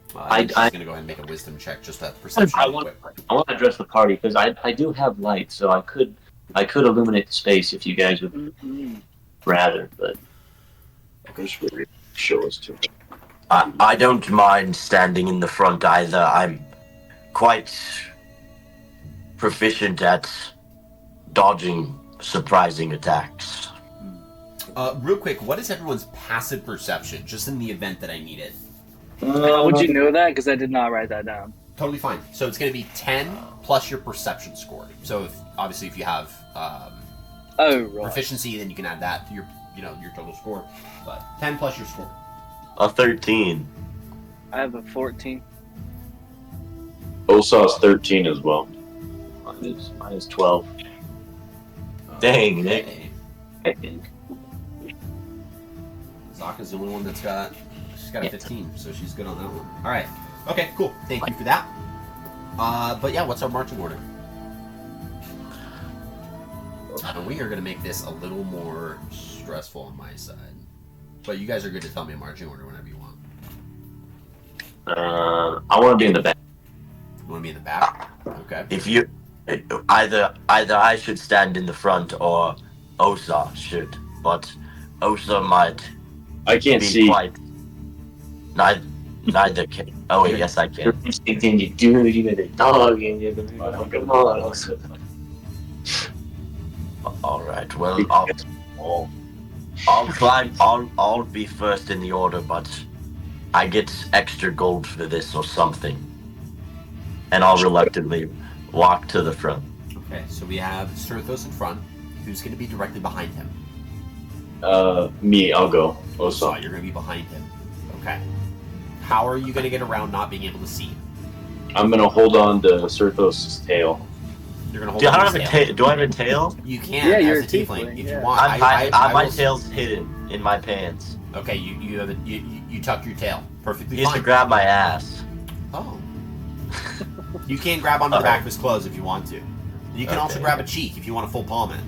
just going to go ahead and make a wisdom check, just a perception. I want to address the party because I do have light, so I could illuminate the space if you guys would rather. But Show us to. I don't mind standing in the front either. I'm quite proficient at dodging surprising attacks. Real quick, what is everyone's passive perception, just in the event that I need it? How would you know that? Because I did not write that down. Totally fine. So it's going to be 10 plus your perception score. So if you have proficiency, then you can add that to your total score. But 10 plus your score. A 13. I have a 14. Osaw's 13 as well. mine is 12. Dang, Nick. I think. Zaka's the only one she's got a 15, so she's good on that one. All right. Okay, cool. Thank you for that. But yeah, what's our marching order? And we are going to make this a little more stressful on my side. But you guys are good to tell me a marching order whenever you want. I want to be in the back. You want to be in the back? Okay. If you either I should stand in the front or Osa should, but Osa might. I can't be see. Quite, neither can. Oh wait, yes I can. Then you do it, you get a dog, and you're gonna come on. All right. Well, I'll climb. I'll be first in the order, but I get extra gold for this or something, and I'll reluctantly walk to the front. Okay, so we have Sirthos in front. Who's going to be directly behind him? Me, I'll go. So Osa. you're going to be behind him. Okay. How are you going to get around not being able to see? I'm gonna hold on to Sirthos' tail. You're going to hold Do I on have to a his tail. Do I have a tail? You can Yeah, you're as a a tiefling tiefling, if yeah. you want. My I tail's will, hidden in my pants. Okay, you have you tuck your tail. Perfectly He used to fine. grab my ass. Oh. You can grab onto the back of his clothes if you want to. You can also Okay. grab a cheek if you want to full palm it.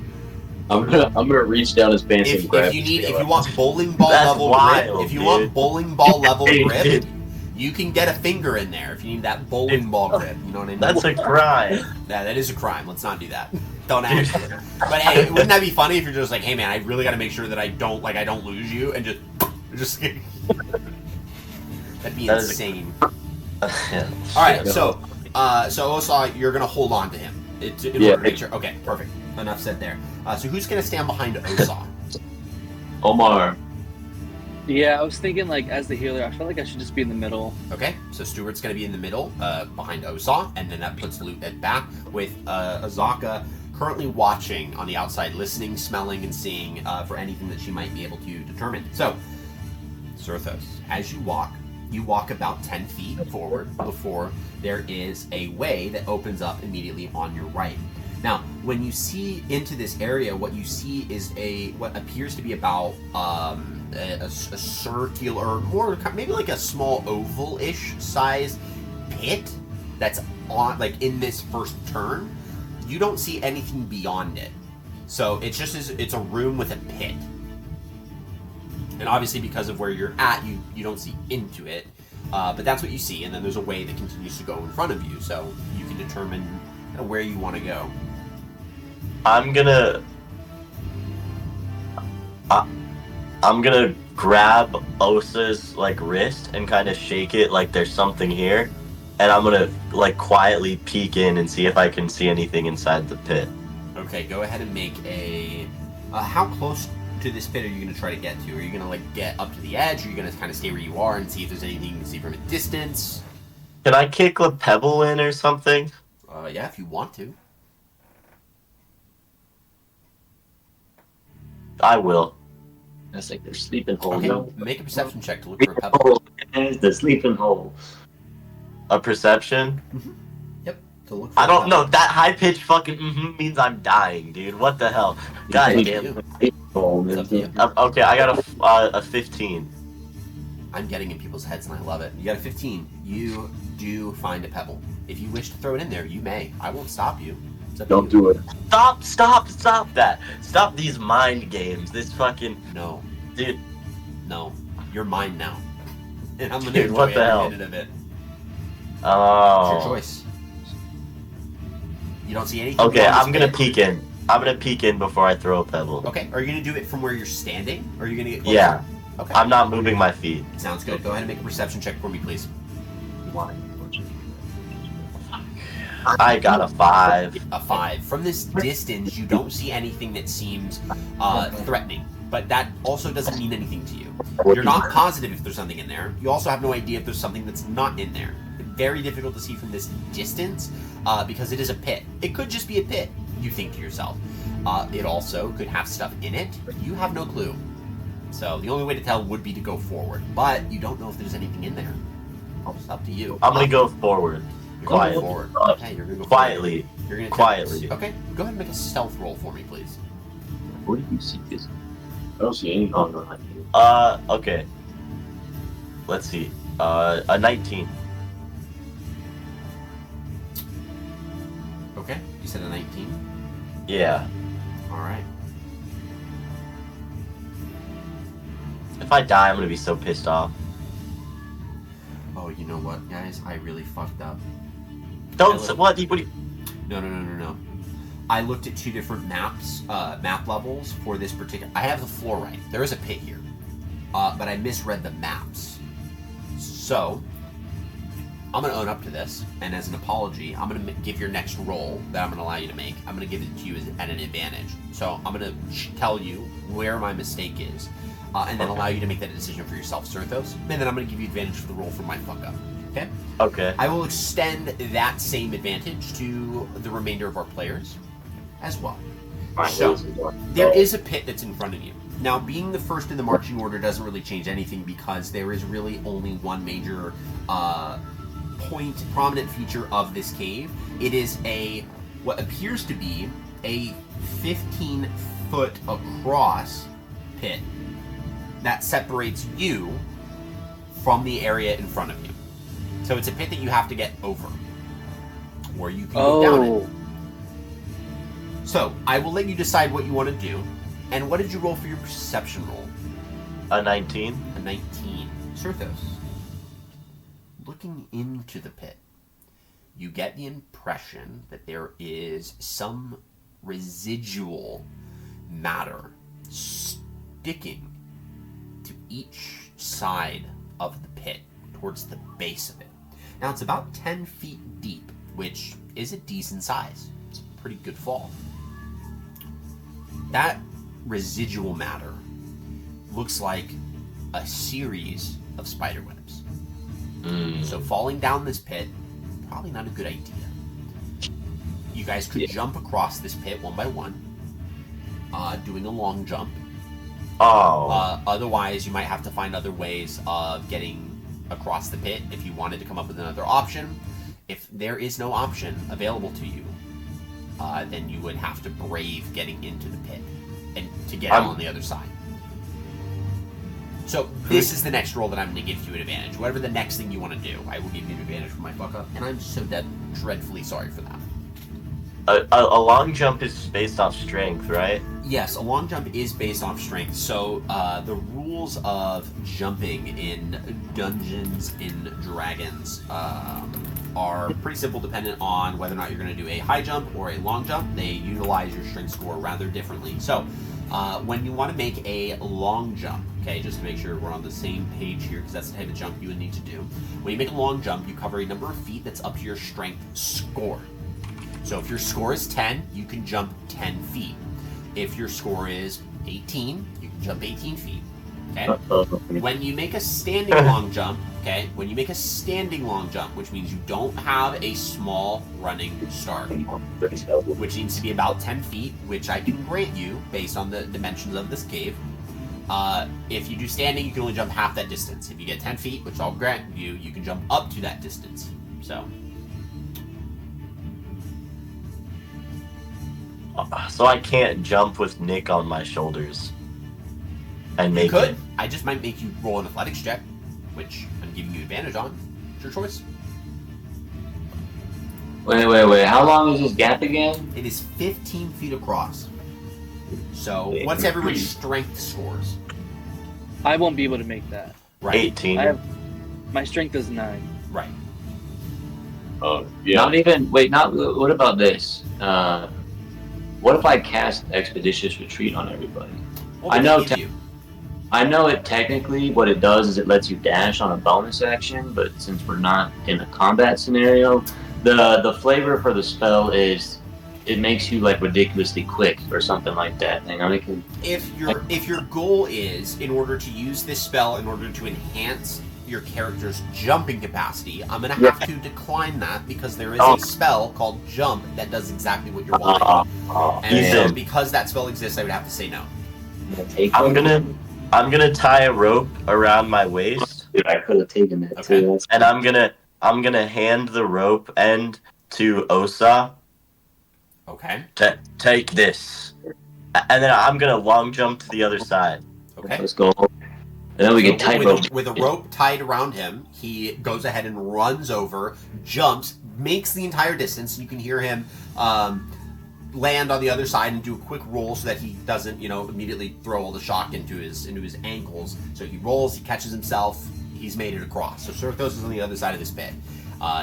I'm gonna reach down his pants and grab. If you want bowling ball That's level wild, grip, if you dude. want bowling ball level Hey, grip, dude. you can get a finger in there if you need that bowling ball grip. You know what I mean? That's a crime. Yeah, that is a crime. Let's not do that. Don't actually. But hey, wouldn't that be funny if you're just like, hey man, I really got to make sure that I don't lose you, and just that'd be That is insane. Yeah. All right, so Osa, you're gonna hold on to him in order to make sure. Okay, perfect. Enough said there. So who's gonna stand behind Osa? Omar. Yeah, I was thinking like as the healer, I felt like I should just be in the middle. Okay, so Stuart's gonna be in the middle, behind Osa, and then that puts Loot at back with Azaka currently watching on the outside, listening, smelling, and seeing for anything that she might be able to determine. So, Sirthos, as you walk about 10 feet forward before there is a way that opens up immediately on your right. Now, when you see into this area, what you see is what appears to be about a circular, more maybe like a small oval-ish size pit that's on in this first turn. You don't see anything beyond it, so it's a room with a pit. And obviously, because of where you're at, you don't see into it, but that's what you see. And then there's a way that continues to go in front of you, so you can determine where you want to go. I'm gonna grab Osa's wrist and kind of shake it like there's something here, and I'm gonna quietly peek in and see if I can see anything inside the pit. Okay, go ahead and make a. How close to this pit are you going to try to get to? Are you going to get up to the edge? Or are you going to kind of stay where you are and see if there's anything you can see from a distance? Can I kick a pebble in or something? Yeah, if you want to. I will. That's like their sleeping hole. Okay, No. make a perception check to look for a pebble. Oh, it's the sleeping hole. A perception? Yep. To look for I a don't pebble. know. That high pitched fucking means I'm dying, dude. What the hell? God Sleep- damn. sleeping hole, It's man. up to you. Okay, I got a 15. I'm getting in people's heads and I love it. You got a 15. You do find a pebble. If you wish to throw it in there, you may. I won't stop you. It's up to Don't you. do it. Stop that. Stop these mind games. This fucking No. dude. No. You're mine now. And I'm going to Dude, enjoy what the every hell? minute of it. Oh. It's your choice. You don't see anything. Okay, beyond this I'm gonna pit? peek in. I'm gonna peek in before I throw a pebble. Okay, are you gonna do it from where you're standing? Or are you gonna get closer? Yeah. Okay. I'm not moving my feet. Sounds good. Go ahead and make a perception check for me, please. I got a 5. A 5. From this distance, you don't see anything that seems threatening, but that also doesn't mean anything to you. You're not positive if there's something in there. You also have no idea if there's something that's not in there. Very difficult to see from this distance because it is a pit. It could just be a pit, you think to yourself. It also could have stuff in it. You have no clue. So the only way to tell would be to go forward, but you don't know if there's anything in there. It's up to you. I'm gonna go forward. You're going quietly. forward. Okay, you're gonna go Quietly. Forward. You're gonna Quietly. Okay, go ahead and make a stealth roll for me, please. Where do you see this? I don't see anything. Oh, no, I can't. Okay. Let's see. A 19. Okay, you said a 19. Yeah. All right. If I die, I'm gonna be so pissed off. Oh, you know what, guys? I really fucked up. Don't. Hello. What? Do you- No. I looked at two different maps, map levels for this particular. I have the floor right. There is a pit here, but I misread the maps. So I'm gonna own up to this, and as an apology, I'm gonna give your next roll that I'm gonna allow you to make. I'm gonna give it to you at an advantage. So I'm gonna tell you where my mistake is, and then allow you to make that decision for yourself, Sirthos. And then I'm gonna give you advantage for the roll for my fuck up. Okay? Okay. I will extend that same advantage to the remainder of our players as well. So, there is a pit that's in front of you. Now, being the first in the marching order doesn't really change anything because there is really only one major prominent feature of this cave. It is what appears to be a 15-foot across pit that separates you from the area in front of you. So it's a pit that you have to get over, or you can go down it. So I will let you decide what you want to do. And what did you roll for your perception roll? A 19. A 19. Sirthos, looking into the pit, you get the impression that there is some residual matter sticking to each side of the pit towards the base of it. Now it's about 10 feet deep, which is a decent size. It's a pretty good fall. That residual matter looks like a series of spider webs. So falling down this pit, probably not a good idea. You guys could jump across this pit one by one, doing a long jump. Otherwise, you might have to find other ways of getting across the pit if you wanted to come up with another option. If there is no option available to you, then you would have to brave getting into the pit and to get out on the other side. So this is the next roll that I'm going to give you an advantage. Whatever the next thing you want to do, I will give you an advantage for my fuck up, and I'm so dreadfully sorry for that. A long jump is based off strength, right? Yes, a long jump is based off strength. So the rules of jumping in Dungeons and Dragons are pretty simple, dependent on whether or not you're going to do a high jump or a long jump. They utilize your strength score rather differently. So when you want to make a long jump, okay, just to make sure we're on the same page here, because that's the type of jump you would need to do. When you make a long jump, you cover a number of feet that's up to your strength score. So if your score is 10, you can jump 10 feet. If your score is 18, you can jump 18 feet. Okay? When you make a standing long jump, okay, which means you don't have a small running start, which needs to be about 10 feet, which I can grant you based on the dimensions of this cave. If you do standing, you can only jump half that distance. If you get 10 feet, which I'll grant you, you can jump up to that distance. So I can't jump with Nick on my shoulders. And you could. I just might make you roll an athletics check, which I'm giving you advantage on. It's your choice. Wait. How long is this gap again? It is 15 feet across. So, what's everyone's strength scores? I won't be able to make that. Right. 18. My strength is 9. Right. Yeah. What about this? What if I cast Expeditious Retreat on everybody? I know it technically, what it does is it lets you dash on a bonus action, but since we're not in a combat scenario, the flavor for the spell is it makes you like ridiculously quick or something like that. Hang on, if your goal is, in order to use this spell, in order to enhance your character's jumping capacity, I'm going to have to decline that because there is a spell called Jump that does exactly what you're wanting. And so because that spell exists, I would have to say no. I'm gonna tie a rope around my waist. Dude, I could have taken that too. And I'm gonna hand the rope end to Osa. Okay. Take this, and then I'm gonna long jump to the other side. Okay. Let's go. And then we can tie rope. With a rope tied around him, he goes ahead and runs over, jumps, makes the entire distance. You can hear him land on the other side and do a quick roll so that he doesn't, immediately throw all the shock into his ankles. So he rolls, he catches himself, he's made it across. So Sirthos is on the other side of this pit.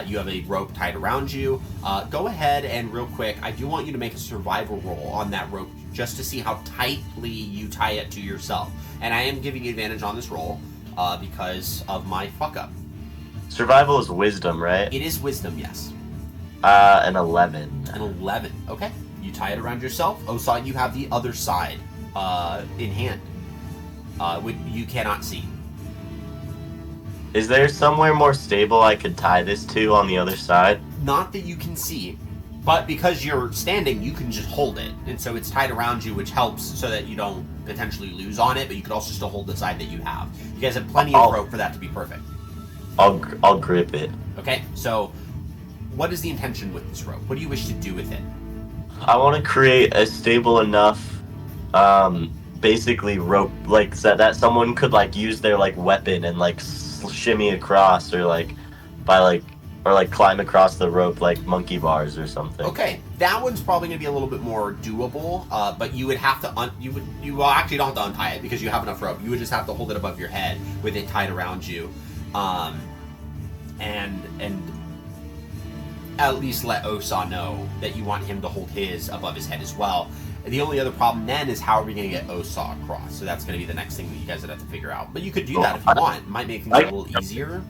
You have a rope tied around you. Go ahead and real quick, I do want you to make a survival roll on that rope just to see how tightly you tie it to yourself. And I am giving you advantage on this roll because of my fuck up. Survival is wisdom, right? It is wisdom, yes. An 11. An 11, okay. You tie it around yourself. Osa, you have the other side in hand, which you cannot see. Is there somewhere more stable I could tie this to on the other side? Not that you can see, but because you're standing, you can just hold it. And so it's tied around you, which helps so that you don't potentially lose on it, but you could also still hold the side that you have. You guys have plenty of rope for that to be perfect. I'll grip it. Okay, so what is the intention with this rope? What do you wish to do with it? I want to create a stable enough basically rope, like so that someone could like use their like weapon and like shimmy across, or like by like or like climb across the rope like monkey bars or something. Okay, that one's probably going to be a little bit more doable, but you would have to you actually don't have to untie it because you have enough rope. You would just have to hold it above your head with it tied around you, and at least let Osa know that you want him to hold his above his head as well. The only other problem then is how are we going to get Osa across? So that's going to be the next thing that you guys would have to figure out. But you could do that if you want. It might make things a little easier.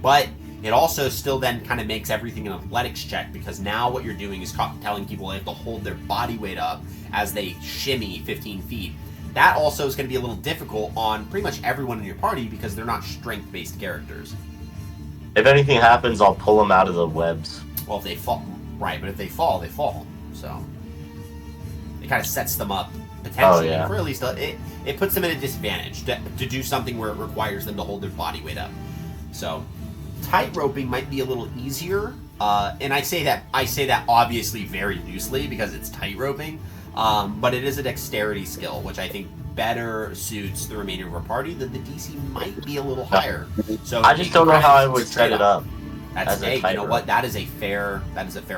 But it also still then kind of makes everything an athletics check, because now what you're doing is telling people they have to hold their body weight up as they shimmy 15 feet. That also is going to be a little difficult on pretty much everyone in your party because they're not strength-based characters. If anything happens, I'll pull them out of the webs. Well, if they fall, right, but if they fall, they fall. So it kind of sets them up potentially for at least it puts them at a disadvantage to do something where it requires them to hold their body weight up. So tight roping might be a little easier, and I say that obviously very loosely because it's tight roping, but it is a dexterity skill, which I think better suits the remainder of our party. That the DC might be a little higher. So I just don't know how I would set it up. That's you know what? That is a fair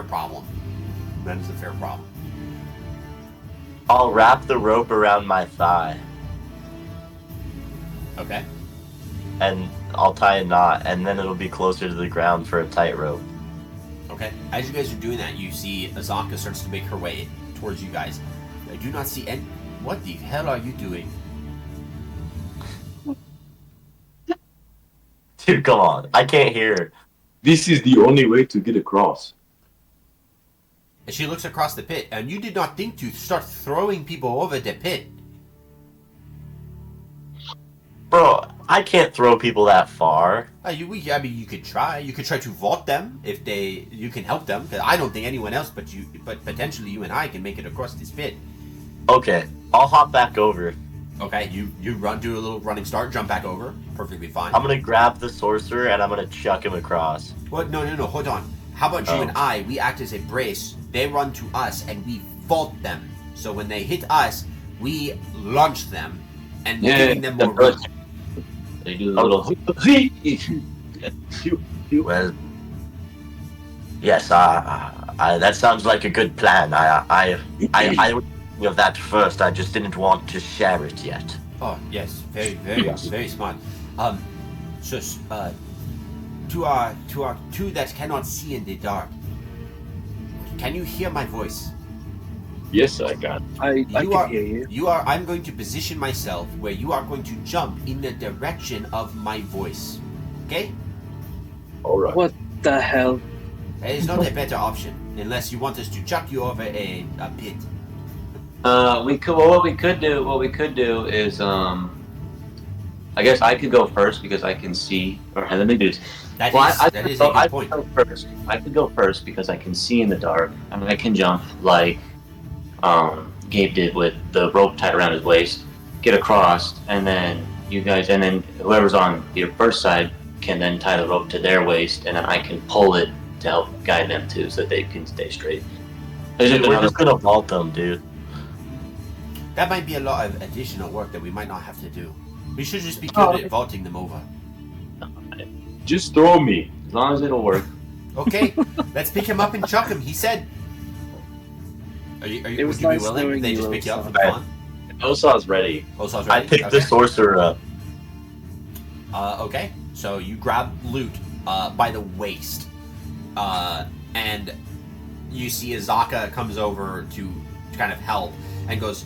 problem. That is a fair problem. I'll wrap the rope around my thigh. Okay. And I'll tie a knot, and then it'll be closer to the ground for a tight rope. Okay. As you guys are doing that, you see Azaka starts to make her way towards you guys. I do not see any... What the hell are you doing? Dude, come on. I can't hear. This is the only way to get across. And she looks across the pit, and you did not think to start throwing people over the pit. Bro, I can't throw people that far. You could try. You could try to vault them if you can help them. Because I don't think anyone else but potentially you and I can make it across this pit. Okay, I'll hop back over. Okay, you do a little running start, jump back over. Perfectly fine. I'm gonna grab the sorcerer and I'm gonna chuck him across. What? No, hold on. How about you and I, we act as a brace, they run to us, and we vault them. So when they hit us, we launch them, and giving them more room. They do a little... Well, yes, that sounds like a good plan. I was thinking of that first, I just didn't want to share it yet. Oh, yes, very, very smart. To our two that cannot see in the dark, can you hear my voice? Yes, I can. I can hear you. I'm going to position myself where you are going to jump in the direction of my voice. Okay? Alright. What the hell? That is not a better option, unless you want us to chuck you over a pit. What we could do is I guess I could go first because I can see. Or let me do this. That is a good point. I could go first because I can see in the dark. I mean, I can jump like Gabe did with the rope tied around his waist, get across, and then you guys, and then whoever's on your first side can then tie the rope to their waist, and then I can pull it to help guide them too, so that they can stay straight. Dude, we're just gonna vault them, dude. That might be a lot of additional work that we might not have to do. We should just be good at vaulting them over. Just throw me. As long as it'll work. Okay, let's pick him up and chuck him. He said. Would you was be nice willing? knowing They you, just pick you up Osa. for fun. Osa's ready. Osa's I ready? picked the sorcerer up. Okay, so you grab Loot by the waist, and you see Azaka comes over to kind of help and goes,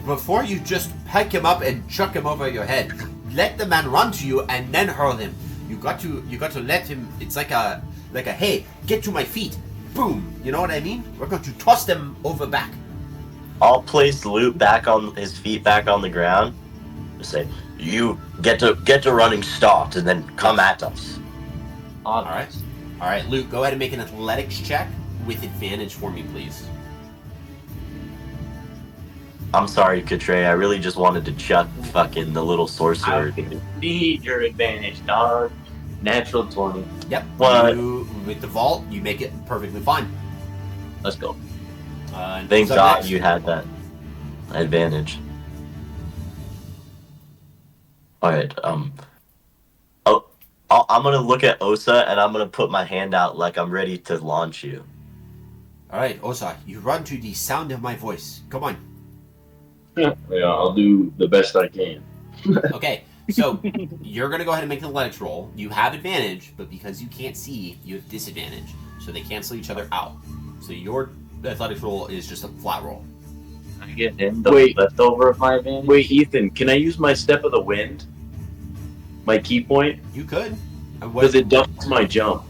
before you just pick him up and chuck him over your head, let the man run to you and then hurl him. You got to let him. It's like a hey, get to my feet, boom. You know what I mean? We're going to toss them over back. I'll place Loot back on his feet, back on the ground. Just say, you get to running start, and then come at us. All right, Luke, go ahead and make an athletics check with advantage for me, please. I'm sorry, Katre. I really just wanted to chuck fucking the little sorcerer. Need your advantage, dog. Natural 20. Yep. What? With the vault, you make it perfectly fine. Let's go. And Thank who's up God next? you had that advantage. All right. Oh, I'm gonna look at Osa and I'm gonna put my hand out like I'm ready to launch you. All right, Osa, you run to the sound of my voice. Come on. Yeah, I'll do the best I can. Okay, so you're gonna go ahead and make an athletics roll. You have advantage, but because you can't see, you have disadvantage. So they cancel each other out. So your athletics roll is just a flat roll. I get in the Wait. leftover of my advantage. Wait, Ethan, can I use my Step of the Wind? My key point? You could. Because it doubles my jump.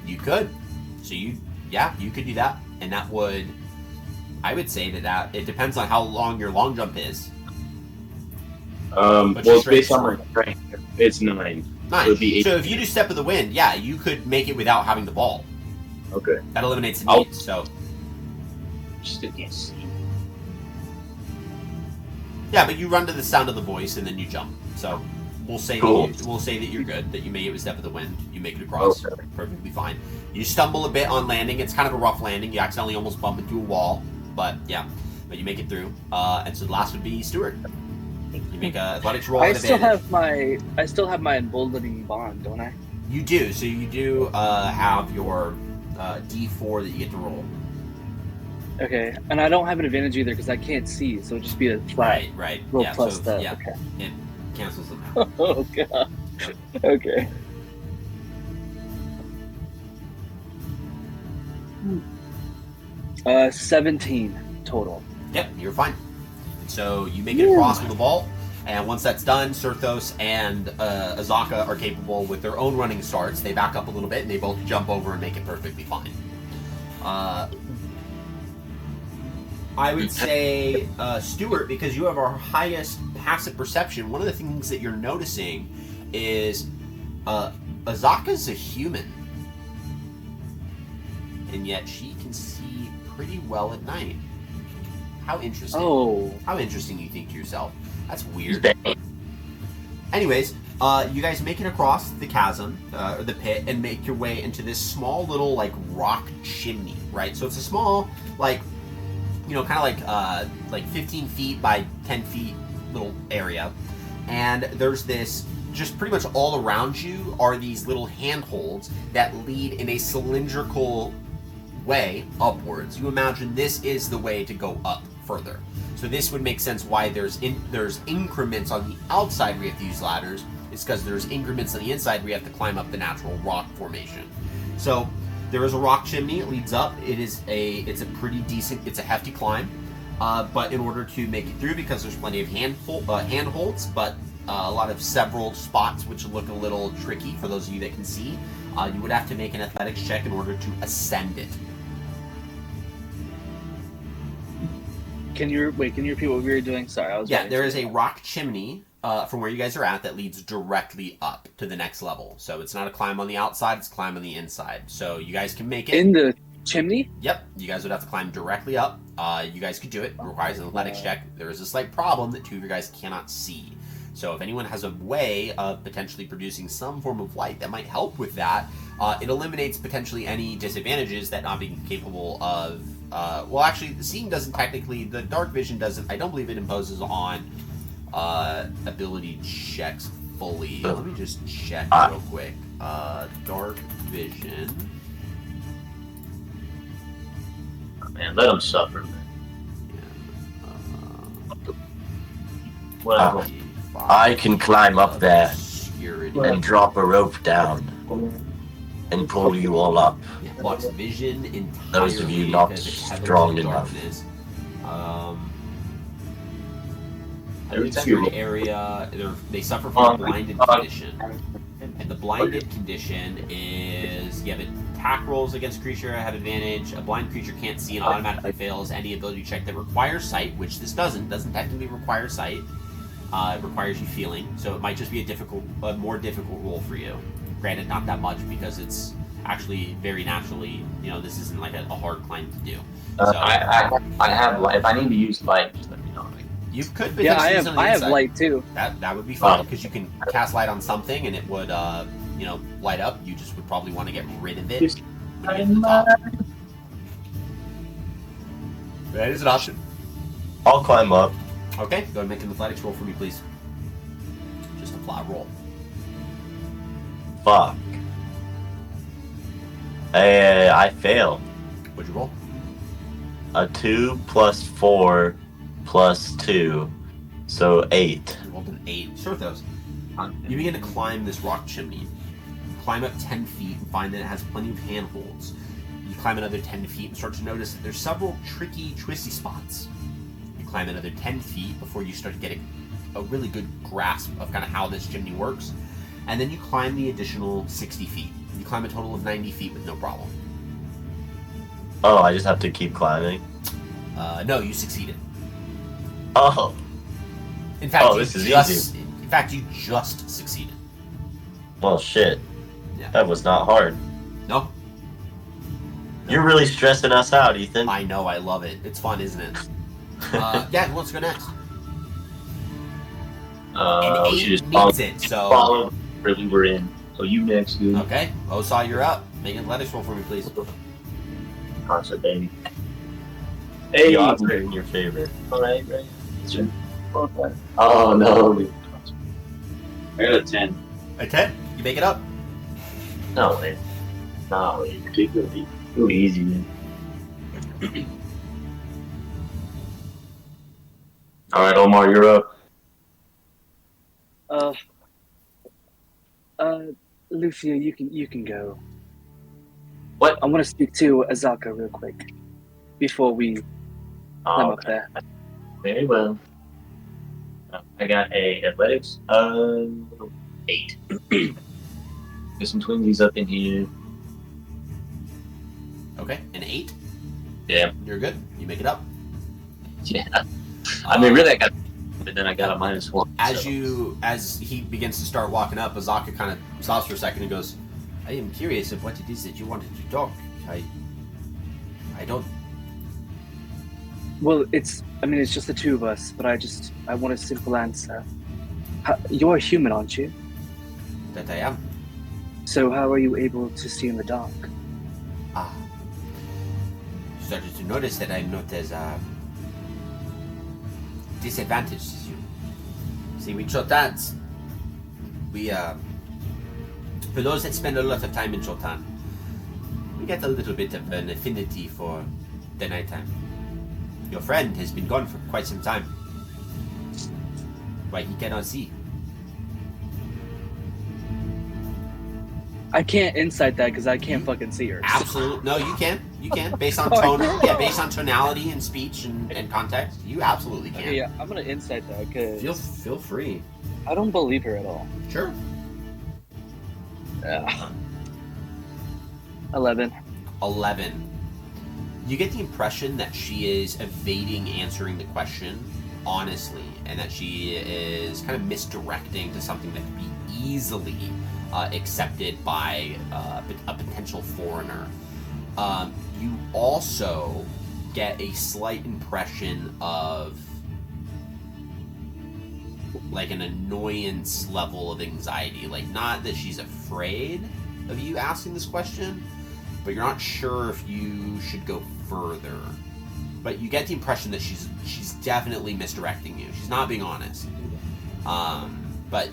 You could. So you could do that, and that would. I would say that it depends on how long your long jump is. Well, it's based on my strength. It's 9. 9. So it'd be 8. So if you do Step of the Wind, yeah, you could make it without having the ball. Okay. That eliminates the I'll- need. So Still can't see. yeah, but you run to the sound of the voice and then you jump. So we'll say Cool. that you're good. That you made it with Step of the Wind. You make it across Okay. perfectly fine. You stumble a bit on landing. It's kind of a rough landing. You accidentally almost bump into a wall, but you make it through. And so the last would be Stuart. You make a athletics roll. I at still advantage. have my emboldening bond, don't I? You do. So you do have your D4 that you get to roll. Okay, and I don't have an advantage either because I can't see, so it'll just be a flat Right. roll Yeah. plus So that. yeah, Okay. it cancels them out. Oh god. Okay. Hmm. 17 total. Yep, you're fine. So you make it across with the vault, and once that's done, Sirthos and Azaka are capable with their own running starts. They back up a little bit, and they both jump over and make it perfectly fine. I would say, Stuart, because you have our highest passive perception, one of the things that you're noticing is Azaka's a human. And yet she can see pretty well at night. How interesting. Oh. How interesting, you think to yourself. That's weird. Anyways, you guys make it across the chasm, or the pit, and make your way into this small little, like, rock chimney, right? So it's a small, like, you know, kind of like 15 feet by 10 feet little area. And there's this, just pretty much all around you are these little handholds that lead in a cylindrical way upwards. You imagine this is the way to go up further. So this would make sense why there's increments on the outside where you have to use ladders. It's because there's increments on the inside where you have to climb up the natural rock formation. So there is a rock chimney. It leads up. It's a pretty decent. It's a hefty climb. But in order to make it through, because there's plenty of handholds, but a lot of several spots which look a little tricky for those of you that can see, you would have to make an athletics check in order to ascend it. Can you repeat what we were doing? Sorry, I was. Yeah, there is a rock chimney from where you guys are at that leads directly up to the next level. So it's not a climb on the outside; it's a climb on the inside. So you guys can make it in the chimney. Yep, you guys would have to climb directly up. You guys could do it. It requires an athletics check. There is a slight problem that two of you guys cannot see. So if anyone has a way of potentially producing some form of light that might help with that, it eliminates potentially any disadvantages that not being capable of. Well, actually, the seeing doesn't technically. The dark vision doesn't. I don't believe it imposes on ability checks fully. Let me just check real quick. Dark vision. Man, let them suffer, man. Well, I can climb up there and drop a rope down and pull you all up. It blocks vision entirely. Those of you not because it's heavily strong enough. darkness. Every It's time your you area. They suffer from a blinded condition, and the blinded condition is you have attack rolls against creature have advantage. A blind creature can't see and automatically fails any ability check that requires sight, which this doesn't technically require sight. It requires you feeling, so it might just be a more difficult roll for you. Granted, not that much because it's actually very naturally. You know, this isn't like a hard climb to do. So, I have light. If I need to use light, just let me know. you could Yeah, potentially use it on the I have inside. light too. That would be fun because you can cast light on something and it would light up. You just would probably want to get rid of it when you get to the top. That is an option. I'll climb up. Okay, go ahead and make an athletics roll for me, please. Just Roll. Fuck. I failed. What'd you roll? A 2 plus 4 plus 2. So 8. You rolled an 8. Sorthos, you begin to climb this rock chimney. You climb up 10 feet and find that it has plenty of handholds. You climb another 10 feet and start to notice that there's several tricky, twisty spots. You climb another 10 feet before you start getting a really good grasp of kind of how this chimney works. And then you climb the additional 60 feet. You climb a total of 90 feet with no problem. Oh, I just have to keep climbing? No, you succeeded. Oh. In fact, this is easy. In fact, you just succeeded. Well, shit. Yeah. That was not hard. No? You're really stressing us out, Ethan. I know, I love it. It's fun, isn't it? Yeah, who wants to go next? And We 8 should just needs it, so... follow where we were in. So you next, dude. Okay, Osa, you're up. Make an athletics roll for me, please. Concert, baby. Hey, The odds are in your favor. Alright, right. Oh, no. I got a 10. A 10? You make it up? No way. No way. Particularly too easy, man. Alright, Omar, you're up. Lucia, you can go. What? I want to speak to Azaka real quick before we climb up there. Very well. I got a athletics 8. There's some twinsies up in here. Okay, an 8? Yeah. You're good. You make it up. Yeah. I mean, really, I got, but then I got a -1. As he begins to start walking up, Azaka kind of stops for a second and goes, I am curious of what it is that you wanted to talk. I don't... Well, it's just the two of us, but I want a simple answer. You're a human, aren't you? That I am. So how are you able to see in the dark? Started to notice that I'm not as disadvantaged as you. See, we Chotans, for those that spend a lot of time in Chotan, we get a little bit of an affinity for the nighttime. Your friend has been gone for quite some time. Why, he cannot see. I can't insight that because I can't fucking see her. Absolutely. No, you can. You can. Based on tone. Yeah, based on tonality and speech and context. You absolutely can. Okay, yeah, I'm going to insight that because Feel free. I don't believe her at all. Sure. 11. 11. You get the impression that she is evading answering the question honestly, and that she is kind of misdirecting to something that could be easily accepted by a potential foreigner. You also get a slight impression of like an annoyance level of anxiety. Like, not that she's afraid of you asking this question, but you're not sure if you should go further. But you get the impression that she's definitely misdirecting you. She's not being honest. But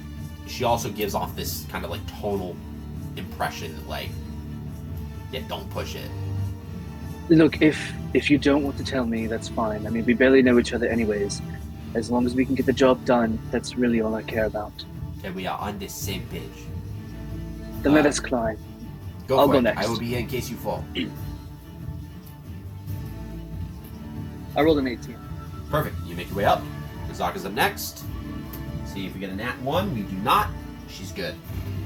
she also gives off this kind of like tonal impression that, like, yeah, don't push it. Look, if you don't want to tell me, that's fine. I mean, we barely know each other anyways. As long as we can get the job done, that's really all I care about. And we are on the same page. Then let us climb. I'll go it. next. I will be here in case you fall. I rolled an 18. Perfect. You make your way up. Azaka's up next. See if we get a nat 1. We do not. She's good.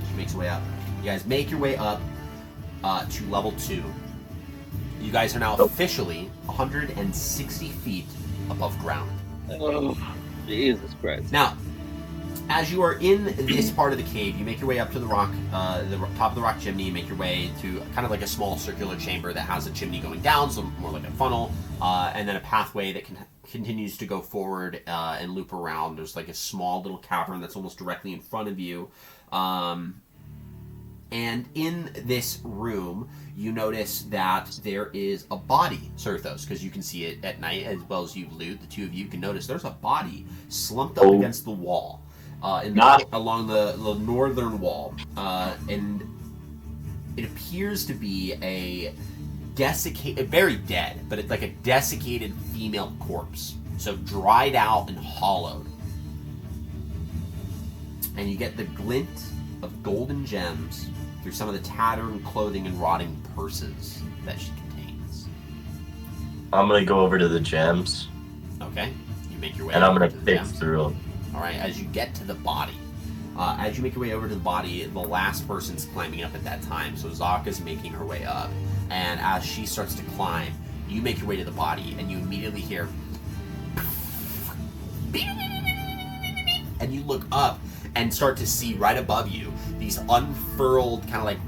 She makes her way up. You guys make your way up to level 2. You guys are now officially 160 feet above ground. Oh, Jesus Christ. Now, as you are in this part of the cave, you make your way up to the rock, the top of the rock chimney. You make your way to kind of like a small circular chamber that has a chimney going down, so more like a funnel, and then a pathway that continues to go forward and loop around. There's like a small little cavern that's almost directly in front of you. And in this room, you notice that there is a body, Surthos, because you can see it at night as well as you loot. The two of you can notice there's a body slumped up against the wall. along the northern wall, and it appears to be a desiccated, very dead, but it's like a desiccated female corpse, so dried out and hollowed. And you get the glint of golden gems through some of the tattered clothing and rotting purses that she contains. I'm gonna go over to the gems. Okay, you make your way and I'm over gonna to the pick gems. through them. All right, as you get to the body, as you make your way over to the body, the last person's climbing up at that time, so Zaka's making her way up. And as she starts to climb, you make your way to the body, and you immediately hear... And you look up and start to see right above you these unfurled, kind of like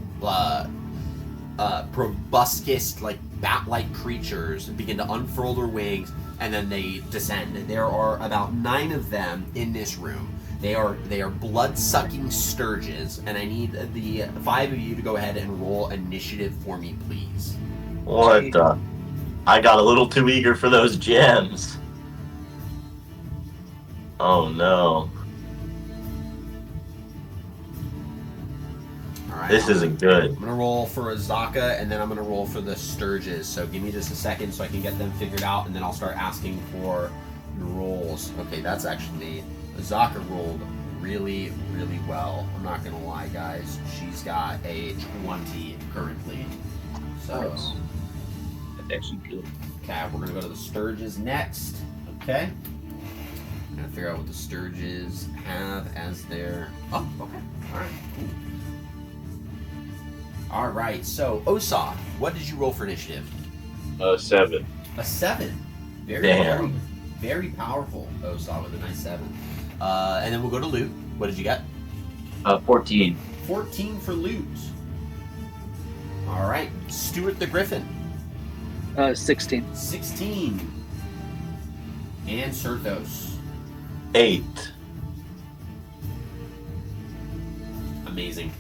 proboscis, like bat-like creatures begin to unfurl their wings, and then they descend. There are about 9 of them in this room. They are blood-sucking sturges, and I need the 5 of you to go ahead and roll initiative for me, please. What the? I got a little too eager for those gems. Oh no. All right, This isn't good. I'm gonna roll for Azaka, and then I'm gonna roll for the sturges. So give me just a second so I can get them figured out, and then I'll start asking for your rolls. Okay, that's actually... Azaka rolled really, really well. I'm not gonna lie, guys. She's got a 20 currently. So, Nice. That's actually good. okay, we're gonna go to the sturges next. Okay. I'm gonna figure out what the sturges have as their... Oh, okay. Alright, cool. Alright, so, Osa, what did you roll for initiative? 7. A 7. Very, Damn. very powerful, Osa, with a nice 7. And then we'll go to Loot. What did you get? 14. 14 for Loot. Alright, Stuart the Griffin. 16. 16. And Serthos. 8. Amazing.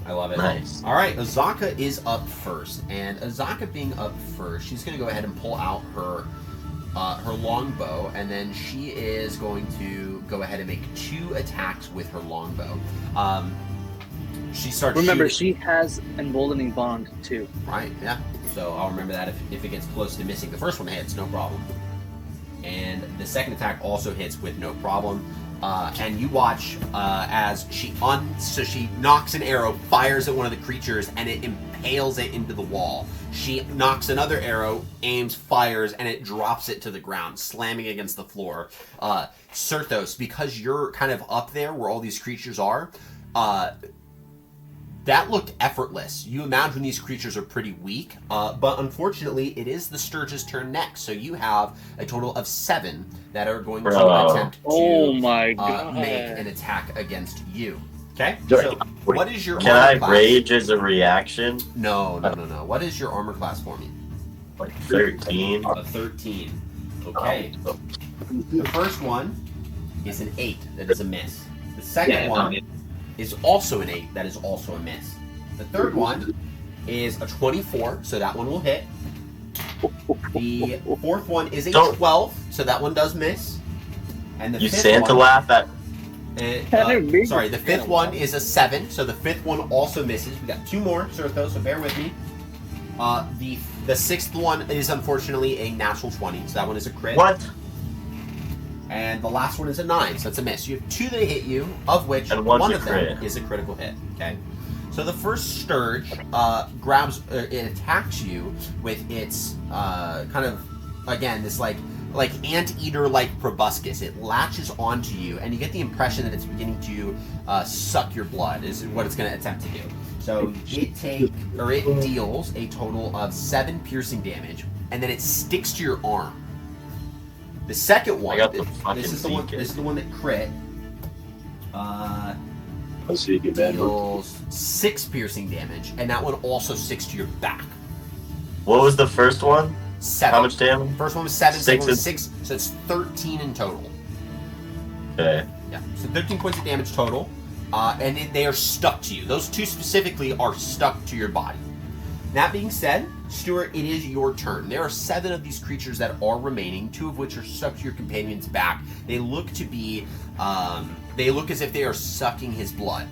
I love it. Nice. All right, Azaka is up first, and Azaka being up first, she's going to go ahead and pull out her longbow, and then she is going to go ahead and make 2 attacks with her longbow. She starts. Remember, shooting. she has emboldening bond too. Right, yeah. So I'll remember that if it gets close to missing. The first one hits, no problem. And the second attack also hits with no problem. And you watch as she knocks an arrow, fires at one of the creatures, and it impales it into the wall. She knocks another arrow, aims, fires, and it drops it to the ground, slamming against the floor. Serthos, because you're kind of up there where all these creatures are, that looked effortless. You imagine these creatures are pretty weak, but unfortunately, it is the Sturge's turn next. So you have a total of 7 that are going to attempt to Oh my god. make an attack against you. Okay? Sorry. So, what is your Can armor I class? rage as a reaction? No. What is your armor class for me? Like 13? A 13. Okay. The first one is an 8. That is a miss. The second one is also an 8. That is also a miss. The third one is a 24, so that one will hit. The fourth one is a 12, so that one does miss. And the You fifth Santa one, laugh at... sorry, the fifth one is a 7, so the fifth one also misses. We got 2 more, Serthos, so bear with me. The sixth one is unfortunately a natural 20, so that one is a crit. What? And the last one is a 9, so it's a miss. You have 2 that hit you, of which And one one's a of them crit. is a critical hit. Okay. So the first Sturge grabs, it attacks you with its kind of, again, this like anteater-like proboscis. It latches onto you, and you get the impression that it's beginning to suck your blood. Is what it's going to attempt to do. So it deals a total of 7 piercing damage, and then it sticks to your arm. The second one, this is the one that crit. Let's see, get that. Deals 6 piercing damage, and that one also sticks to your back. What was the first one? 7. How much damage? First one was 7, second one was 6 6, so it's 13 in total. Okay. Yeah, so 13 points of damage total, and they are stuck to you. Those 2 specifically are stuck to your body. That being said, Stuart, it is your turn. There are 7 of these creatures that are remaining, 2 of which are stuck to your companion's back. They look to be They look as if they are sucking his blood.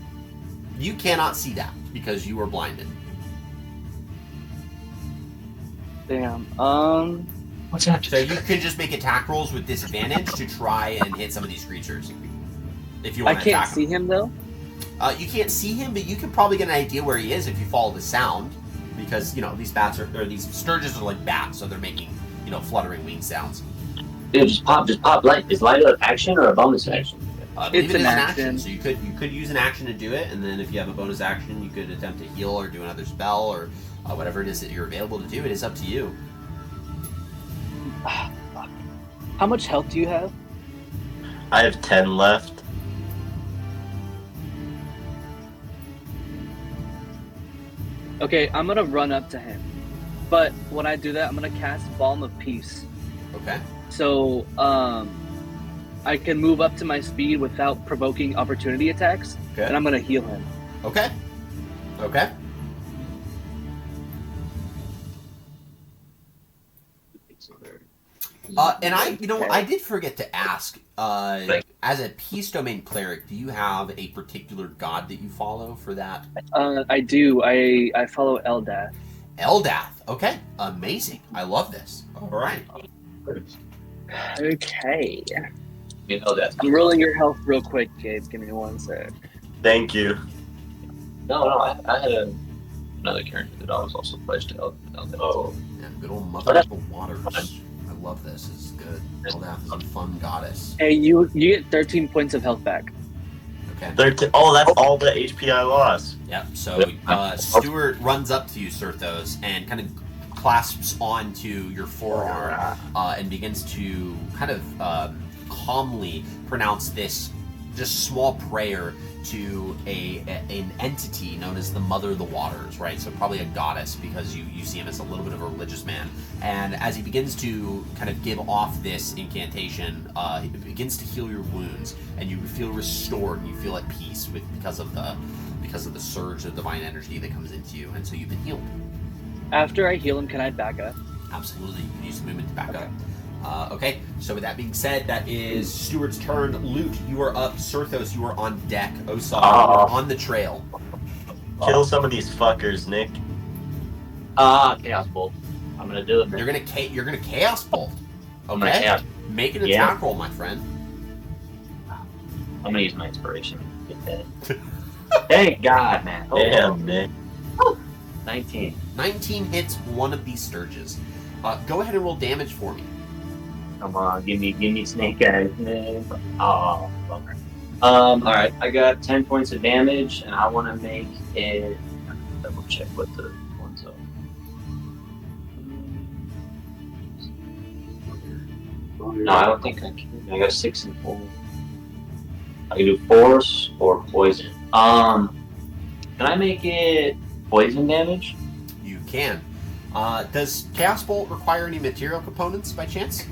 You cannot see that because you are blinded. Damn. What's that? So you can just make attack rolls with disadvantage to try and hit some of these creatures. If you I want to can't attack see him though. You can't see him, but you can probably get an idea where he is if you follow the sound. Because, these bats or these sturges are like bats, so they're making, fluttering wing sounds. Dude, just pop light. Is light an action or a bonus action? I believe It's it is an an action. So you could use an action to do it, and then if you have a bonus action, you could attempt to heal or do another spell or whatever it is that you're available to do. It is up to you. How much health do you have? I have 10 left. Okay, I'm gonna run up to him. But when I do that, I'm gonna cast Balm of Peace. Okay. So, I can move up to my speed without provoking opportunity attacks, Okay. and I'm gonna heal him. Okay. Okay. And I did forget to ask. As a Peace Domain cleric, do you have a particular god that you follow for that? I do. I follow Eldath. Eldath. Okay. Amazing. I love this. All right. Okay. You know that. I'm rolling your health real quick, Gabe. Give me 1 sec. Thank you. No, I had another character that I was also pledged to help. Oh, Yeah, good old Mother of the Waters. I love this. This is good. Eldath is a fun goddess. Hey, you get 13 points of health back. Okay. 13. Oh, that's all the HP I lost. Yep. So Stuart runs up to you, Sirthos, and kind of clasps onto your forearm and begins to kind of calmly pronounce this just small prayer to an entity known as the Mother of the Waters, right? So probably a goddess, because you see him as a little bit of a religious man. And as he begins to kind of give off this incantation, it begins to heal your wounds, and you feel restored, and you feel at peace because of the surge of divine energy that comes into you, and so you've been healed. After I heal him, can I back up? Absolutely, you can use the movement to back up. Okay, so with that being said, that is Stuart's turn. Lute, you are up. Sirthos, you are on deck. Osal, you are on the trail. Kill some of these fuckers, Nick. Chaos Bolt. I'm gonna do it. You're gonna Chaos Bolt. I'm gonna Okay, chaos. make an attack roll, my friend. I'm gonna use my inspiration. Get that. Thank God, man. Oh, Damn, Nick. 19. 19 hits one of these Sturges. Go ahead and roll damage for me. Come on, give me Snake Eyes, man. Oh, bummer. Alright, I got 10 points of damage, and I want to make it. Double check what the ones are. No, I don't think I can. I got 6 and 4. I can do force or poison. Can I make it poison damage? You can. Does Chaos Bolt require any material components by chance?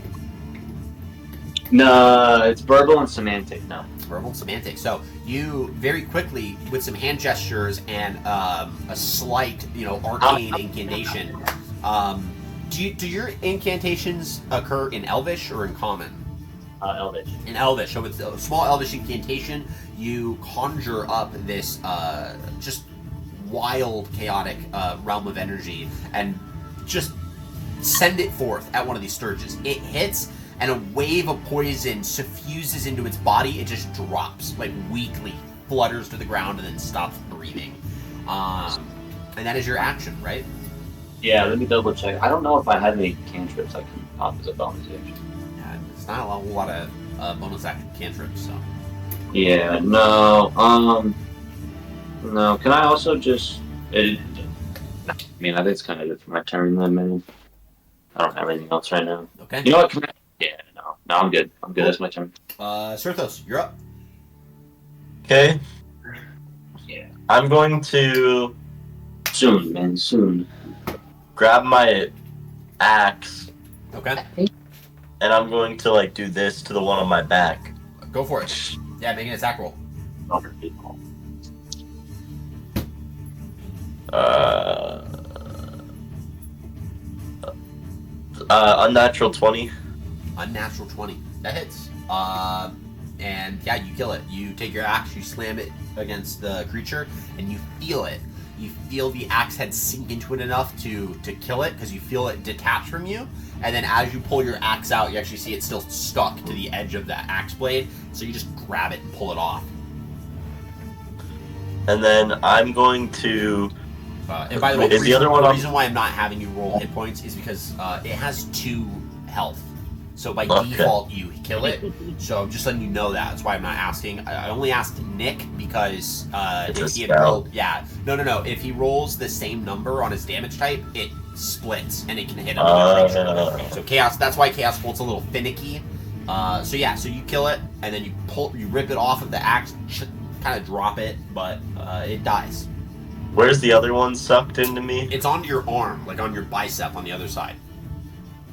No, it's verbal and semantic. No. Verbal semantic. So you very quickly, with some hand gestures and a slight, arcane incantation. Do your incantations occur in Elvish or in Common? Elvish. In Elvish. So with a small Elvish incantation, you conjure up this just wild, chaotic realm of energy and just send it forth at one of these Sturges. It hits, and a wave of poison suffuses into its body. It just drops, like weakly, flutters to the ground, and then stops breathing. And that is your action, right? Yeah, let me double check. I don't know if I have any cantrips I can pop as a bonus action. Yeah, it's not a whole lot of bonus action cantrips, so. Yeah, no. No. Can I also just? I mean, I think it's kind of it for my turn then, man. I don't have anything else right now. Okay. You know what? Yeah, no, I'm good. I'm good. That's my turn. Sirthos, you're up. Okay. Yeah. I'm going to Soon, man. Soon. grab my axe, Okay. and I'm going to, do this to the one on my back. Go for it. Yeah, make an attack roll. Unnatural 20. Unnatural 20. That hits. And yeah, you kill it. You take your axe, you slam it against the creature, and you feel it. You feel the axe head sink into it enough to kill it, because you feel it detach from you. And then as you pull your axe out, you actually see it still stuck to the edge of that axe blade. So you just grab it and pull it off. And then I'm going to... And by the way, is the other one the reason why I'm not having you roll hit points is because it has 2 health. So by default, you kill it. So I'm just letting you know that. That's why I'm not asking. I only asked Nick because if he had rolled... Yeah. No. If he rolls the same number on his damage type, it splits and it can hit another creature. So Chaos, that's why Chaos Bolt's a little finicky. So you kill it, and then you rip it off of the axe, kind of drop it, but it dies. Where's the other one sucked into me? It's onto your arm, like on your bicep on the other side.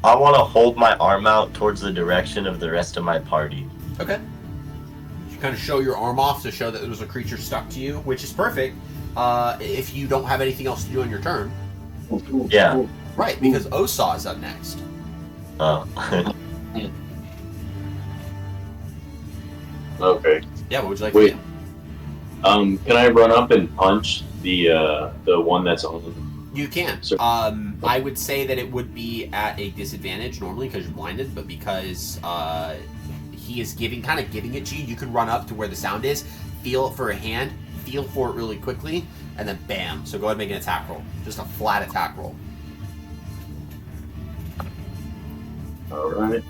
I want to hold my arm out towards the direction of the rest of my party. Okay. You kind of show your arm off to show that there was a creature stuck to you, which is perfect if you don't have anything else to do on your turn. Yeah. Right, because Osaw is up next. Oh. Okay. Yeah, what would you like Wait. to do? Can I run up and punch the one that's on? You can. Sure. I would say that it would be at a disadvantage normally because you're blinded, but because he is kind of giving it to you, you can run up to where the sound is, feel it for a hand, feel for it really quickly, and then bam. So go ahead and make an attack roll. Just a flat attack roll. All right.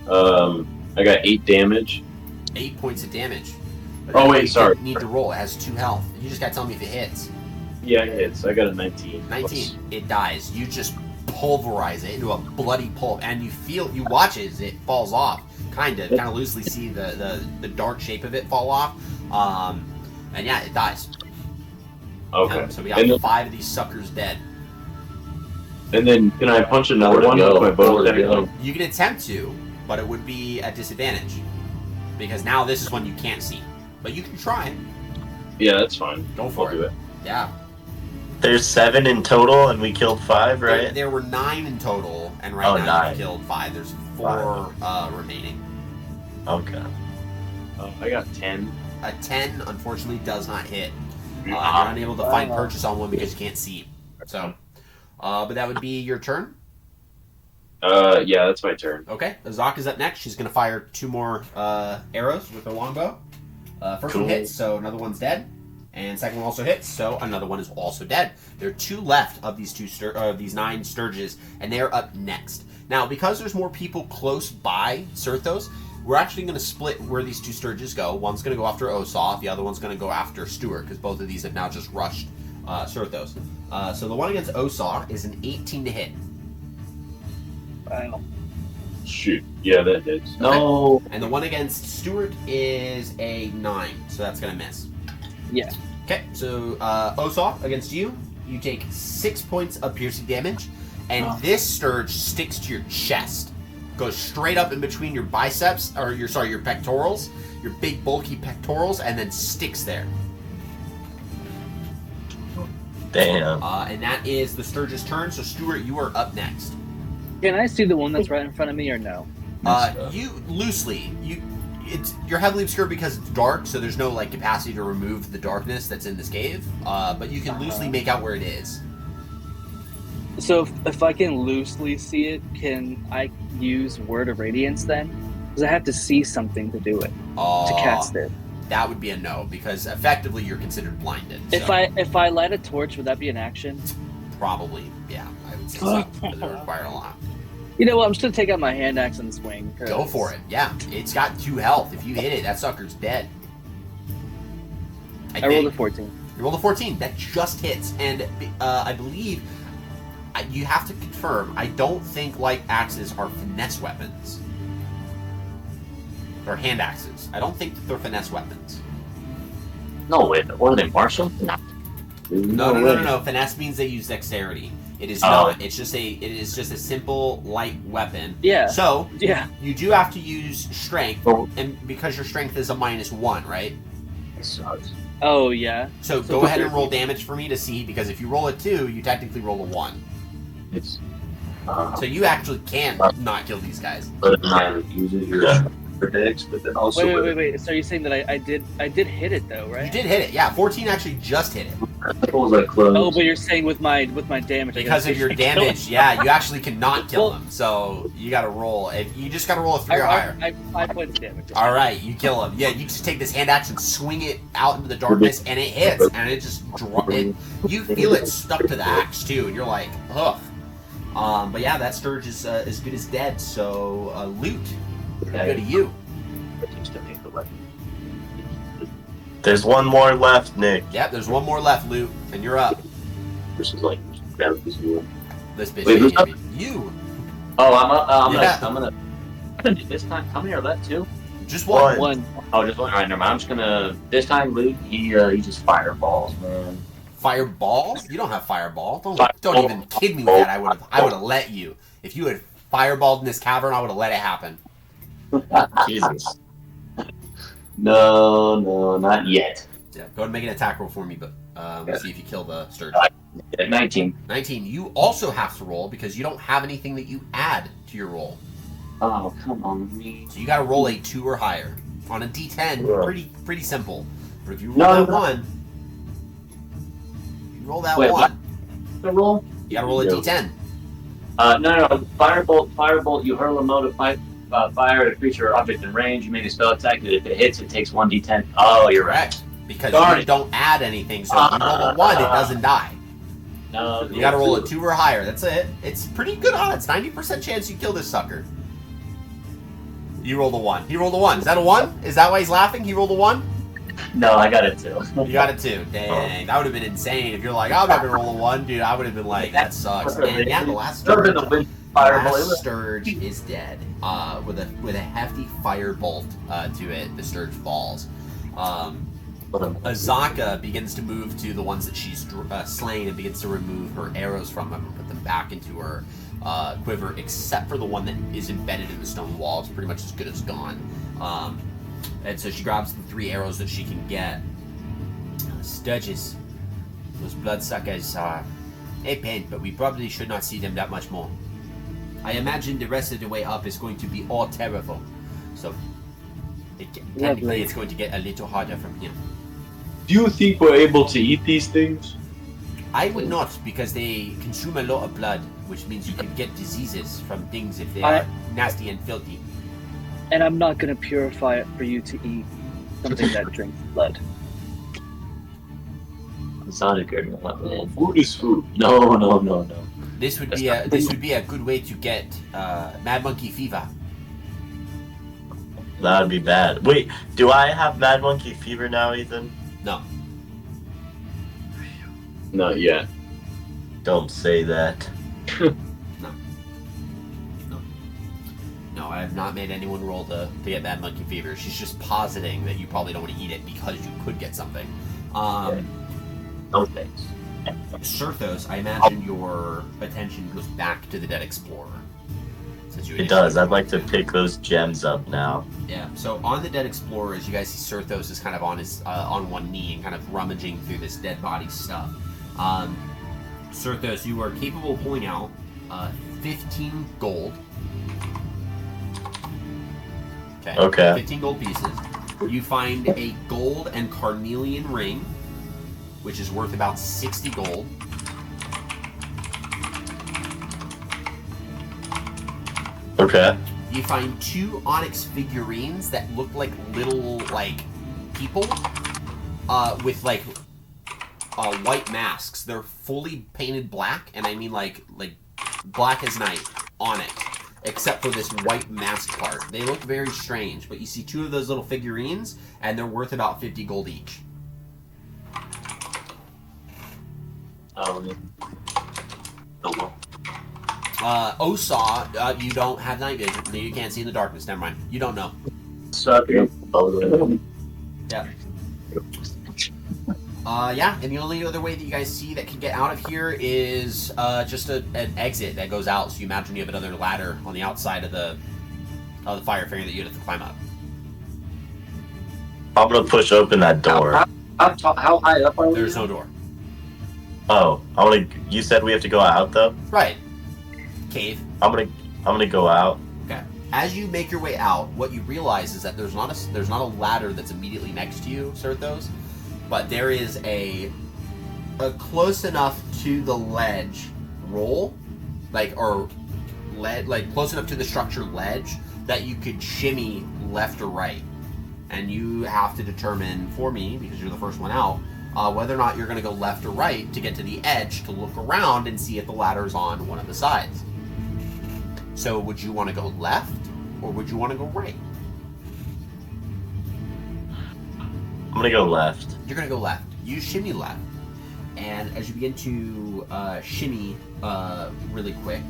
I got 8 damage. 8 points of damage. Oh, wait, sorry. You need to roll. It has 2 health. You just gotta tell me if it hits. Yeah, it hits. I got a 19. 19. It dies. You just pulverize it into a bloody pulp, and you watch it as it falls off. Kind of loosely see the dark shape of it fall off. And yeah, it dies. Okay. So we got 5 of these suckers dead. And then can I punch another one with my bow? You can attempt to, but it would be at disadvantage. Because now this is one you can't see. But you can try. Yeah, that's fine. Go for I'll do it. Yeah. There's 7 in total, and we killed 5, right? There were 9 in total, and now 9. you've killed 5. There's 4 remaining. Okay. I got 10. A 10, unfortunately, does not hit. You're unable to find purchase on one because you can't see. So, but that would be your turn. Yeah, that's my turn. Okay, Azak is up next. She's going to fire 2 more arrows with her longbow. First one hits, so another one's dead. And second one also hits, so another one is also dead. There are 2 left of these 9 Sturges, and they're up next. Now, because there's more people close by Sirthos, we're actually going to split where these 2 Sturges go. One's going to go after Osaw, the other one's going to go after Stuart, because both of these have now just rushed Sirthos. So the one against Osaw is an 18 to hit. Wow. Shoot. Yeah, that hits. No. And the one against Stuart is a 9, so that's going to miss. Yeah. Okay, so Osaw, against you, you take 6 points of piercing damage, and this Sturge sticks to your chest. Goes straight up in between your biceps, or your pectorals, your big bulky pectorals, and then sticks there. Damn. And that is the Sturge's turn, so Stuart, you are up next. Can I see the one that's right in front of me or no? You loosely, you're heavily obscured because it's dark, so there's no capacity to remove the darkness that's in this cave. But you can loosely make out where it is. So if I can loosely see it, can I use Word of Radiance then? Because I have to see something to do it, to cast it. That would be a no, because effectively you're considered blinded. If I light a torch, would that be an action? Probably, yeah. I would say so. But it would require a lot. You know what? I'm just gonna take out my hand axe and swing. Go for it. Yeah, it's got 2 health. If you hit it, that sucker's dead. I rolled a 14. You rolled a 14. That just hits, and I believe you have to confirm. I don't think light axes are finesse weapons. They're hand axes. I don't think that they're finesse weapons. No way. What are they, martial? No. Finesse means they use dexterity. It is not. It is just a simple light weapon. Yeah. So yeah, you do have to use strength, and because your strength is a -1, right? It sucks. Oh yeah. So go ahead and roll damage for me to see, because if you roll a 2, you technically roll a 1. It's. So you actually can not kill these guys. But not use it. predicts, but then also Wait. So you're saying that I did hit it though, right? You did hit it. Yeah, 14 actually just hit it. Pulls like close. Oh, but you're saying with my damage. Because of your damage, yeah, you actually cannot kill him. So you got to roll. You just got to roll a 3 or higher. I 5 points of damage. All right, you kill him. Yeah, you just take this hand axe and swing it out into the darkness, and it hits, and it just you feel it stuck to the axe too, and you're like, ugh. But yeah, that Sturge is as good as dead. So loot, go to you. There's one more left, Nick. Yep, there's one more left, loot, and you're up. This is like grab this one. This bitch. Wait, who's up? You. Oh, I'm up. Yeah. I'm gonna. This time, how many are left? 2? Just one. One. Oh, just one. All right, never mind. I'm just gonna. This time, Luke, he just fireballs, man. Fireball? You don't have fireball. Don't Fireball. even kid me with that. I would have let you. If you had fireballed in this cavern, I would have let it happen. Jesus. No, not yet. Yeah, go ahead and make an attack roll for me, but we'll see if you kill the Sturge. 19. 19. You also have to roll because you don't have anything that you add to your roll. Oh, come on, me. So you got to roll a 2 or higher on a D10. Yeah. Pretty simple. But if you roll No, that no. one, you roll that Wait, one. what? The roll? You got to roll a D10. No. Firebolt. You hurl a mode of fire at a creature or object in range. You make a spell attack. If it hits, it takes 1d10. Oh, you're right. Correct. Because Darn you it. don't add anything, so if you roll a 1, it doesn't die. No, You got to roll a 2 or higher. That's it. It's pretty good odds. 90% chance you kill this sucker. You rolled a 1. He rolled a 1. Is that a 1? Is that why he's laughing? He rolled a 1? No, I got it too. You got it too. Dang, that would have been insane. If you're like, I'm not gonna roll a 1, dude, I would have been like, that sucks. And yeah, the last Sturge, Sturge is dead. With a hefty firebolt to it, the Sturge falls. Azaka begins to move to the ones that she's slain and begins to remove her arrows from them and put them back into her quiver, except for the one that is embedded in the stone wall. It's pretty much as good as gone. And so she grabs the 3 arrows that she can get. Sturges, those bloodsuckers are a pain, but we probably should not see them that much more. I imagine the rest of the way up is going to be all terrible. So technically it's going to get a little harder from here. Do you think we're able to eat these things? I would not, because they consume a lot of blood, which means you can get diseases from things if they are nasty and filthy. And I'm not gonna purify it for you to eat something that drinks blood. It's not a good one, man. Food is food. No. This would be a good way to get Mad Monkey Fever. That'd be bad. Wait, do I have Mad Monkey Fever now, Ethan? No. Not yet. Don't say that. No, I have not made anyone roll to get Mad Monkey Fever. She's just positing that you probably don't want to eat it because you could get something. No thanks. Sirthos, I imagine your attention goes back to the Dead Explorer. Since you It does. I'd like to pick those gems up now. Yeah, so on the Dead Explorer, as you guys see, Sirthos is kind of on his on one knee and kind of rummaging through this dead body stuff. Sirthos, you are capable of pulling out 15 gold. Okay. 15 gold pieces. You find a gold and carnelian ring, which is worth about 60 gold. Okay. You find 2 onyx figurines that look like little, people, with, white masks. They're fully painted black, and I mean, like black as night on it, except for this white mask part. They look very strange, but you see 2 of those little figurines, and they're worth about 50 gold each. Osaw, you don't have night vision. You can't see in the darkness. Never mind. You don't know. Yeah. Yeah, and the only other way that you guys see that can get out of here is just an exit that goes out. So you imagine you have another ladder on the outside of the Firefinger that you have to climb up. I'm gonna push open that door. How high up are we? There's no door. Oh, you said we have to go out though? Right. Cave. I'm gonna go out. Okay. As you make your way out, what you realize is that there's not a ladder that's immediately next to you, Sirthos, but there is a close enough to the ledge roll, like close enough to the structure ledge that you could shimmy left or right, and you have to determine for me, because you're the first one out, whether or not you're going to go left or right to get to the edge to look around and see if the ladder's on one of the sides. So would you want to go left, or would you want to go right? I'm gonna go left. You're going to go left. You shimmy left. And as you begin to shimmy really quick,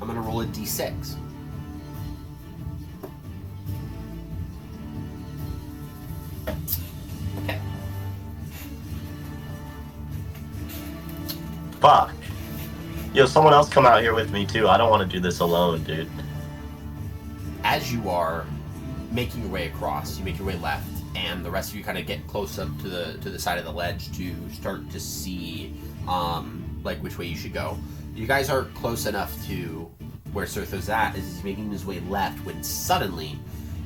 I'm going to roll a d6. Okay. Fuck. Yo, someone else come out here with me too. I don't want to do this alone, dude. As you are making your way across, you make your way left, and the rest of you kind of get close up to the side of the ledge to start to see like which way you should go. You guys are close enough to where Sirthos at as he's making his way left when suddenly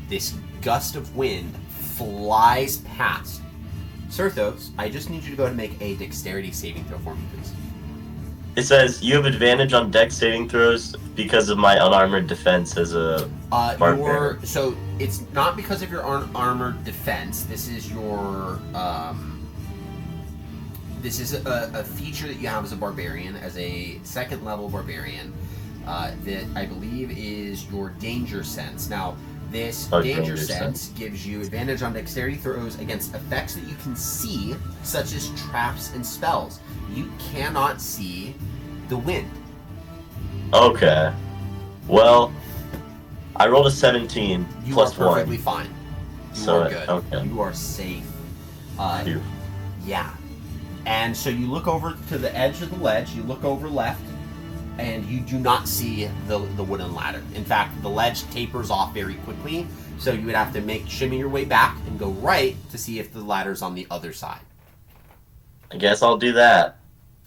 this gust of wind flies past. Sirthos, I just need you to go ahead and make a dexterity saving throw for me, please. It says you have advantage on dex saving throws because of my unarmored defense as a barbarian. So it's not because of your armored defense. This is your this is a feature that you have as a barbarian, as a second level barbarian, that I believe is your danger sense. Now, this danger sense gives you advantage on dexterity throws against effects that you can see, such as traps and spells. You cannot see the wind. Okay. Well, I rolled a 17 You plus are perfectly 1. fine. You So, are good. okay. You are safe. Phew. Yeah. And so you look over to the edge of the ledge, you look over left, and you do not see the wooden ladder. In fact, the ledge tapers off very quickly, so you would have to shimmy your way back and go right to see if the ladder's on the other side. I guess I'll do that.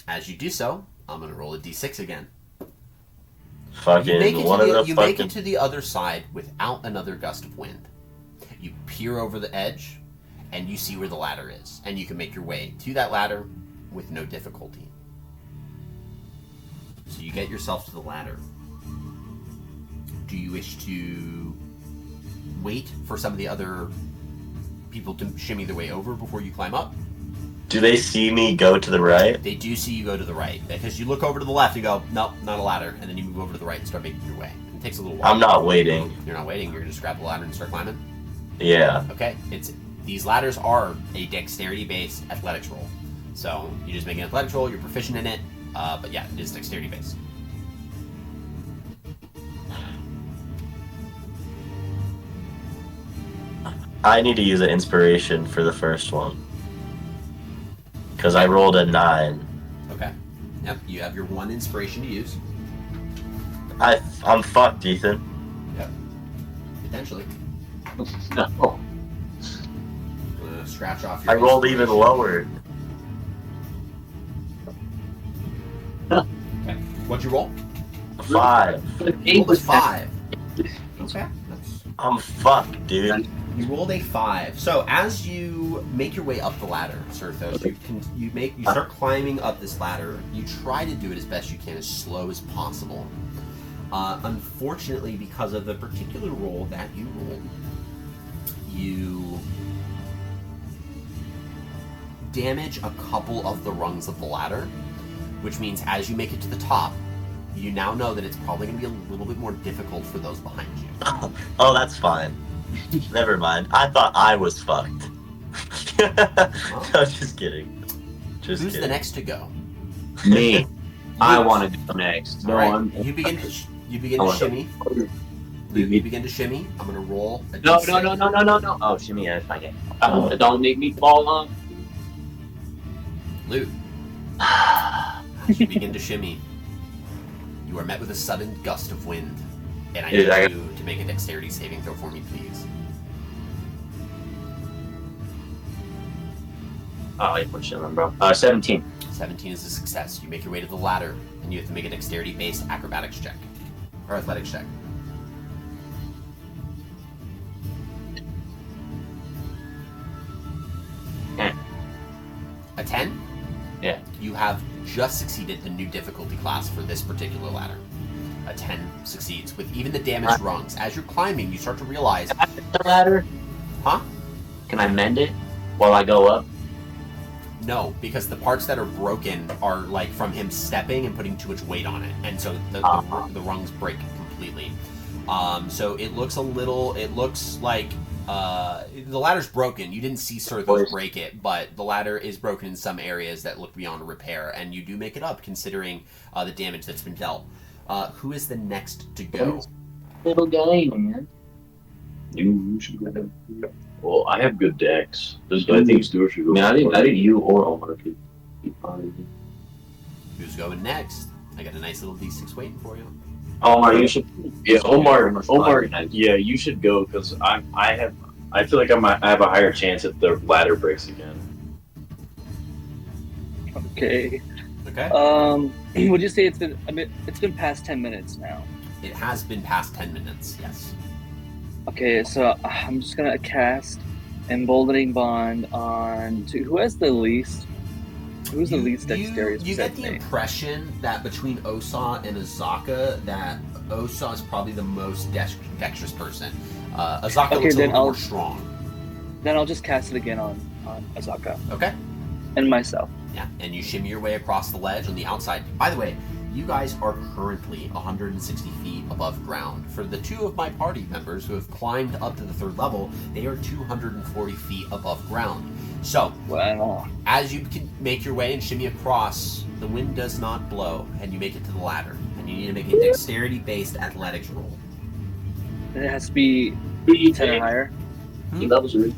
As you do so, I'm going to roll a d6 again. Fucking You make it to the other side without another gust of wind. You peer over the edge, and you see where the ladder is, and you can make your way to that ladder with no difficulty. So you get yourself to the ladder. Do you wish to wait for some of the other people to shimmy their way over before you climb up? Do they see me go to the right? They do see you go to the right, because you look over to the left and go, nope, not a ladder, and then you move over to the right and start making your way. It takes a little while. I'm not waiting. You're not waiting, you're going to just grab the ladder and start climbing? Yeah. Okay, these ladders are a dexterity-based athletics roll. So you just make an athletics roll, you're proficient in it, but yeah, it is dexterity-based. I need to use an inspiration for the first one. Because I rolled a 9. Okay. Yep, you have your one inspiration to use. I'm fucked, Ethan. Yep. Potentially. No. Scratch off your I rolled even lower. Okay. What'd you roll? 5. You rolled a 5. Okay. I'm fucked, dude. You rolled a 5. So as you make your way up the ladder, Sirthos, you start climbing up this ladder. You try to do it as best you can, as slow as possible. Unfortunately, because of the particular roll that you rolled, you damage a couple of the rungs of the ladder, which means as you make it to the top, you now know that it's probably going to be a little bit more difficult for those behind you. Oh, that's fine. Never mind. I thought I was fucked. No, just kidding. Just Who's kidding. the next to go? Me. I want to go next. All right. You begin to shimmy. Luke, you begin to shimmy. I'm going to roll a No. d6. No. Oh, shimmy, yeah, fine. Yeah. Don't make me fall off. Luke, as you begin to shimmy, you are met with a sudden gust of wind. And I need you to make a dexterity saving throw for me, please. Oh, wait, what's your number, bro? 17. 17 is a success. You make your way to the ladder, and you have to make a dexterity-based acrobatics check. Or athletics check. A 10? Yeah. You have just succeeded the new difficulty class for this particular ladder. A 10 succeeds with even the damaged rungs. As you're climbing, you start to realize... Can I mend the ladder? Huh? Can I mend it while I go up? No, because the parts that are broken are like from him stepping and putting too much weight on it, and so the rungs break completely. So it looks like the ladder's broken. You didn't see Serthos break it, but the ladder is broken in some areas that look beyond repair, and you do make it up considering the damage that's been dealt. Who is the next to go? Little guy, man. You should go. Well, I have good decks. I think Stuart should go. I mean, I think you or Omar could be fine. Who's going next? I got a nice little D6 waiting for you. Omar, you should. Yeah, Omar. Nice. Yeah, you should go because I feel like I have a higher chance if the ladder breaks again. Okay. Okay. Would you say it's been past 10 minutes now? It has been past 10 minutes. Yes. Okay, so I'm just gonna cast Emboldening Bond on who has the least. Who's the least dexterous? You get the impression that between Osa and Azaka, that Osa is probably the most dexterous person. Azaka looks a little more strong. Then I'll just cast it again on Azaka. Okay. And myself. Yeah, and you shimmy your way across the ledge on the outside. By the way, you guys are currently 160 feet above ground. For the two of my party members who have climbed up to the 3rd level, they are 240 feet above ground. So, wow. As you can make your way and shimmy across, the wind does not blow, and you make it to the ladder. And you need to make a dexterity-based athletics roll. And it has to be 10 or higher? He levels it.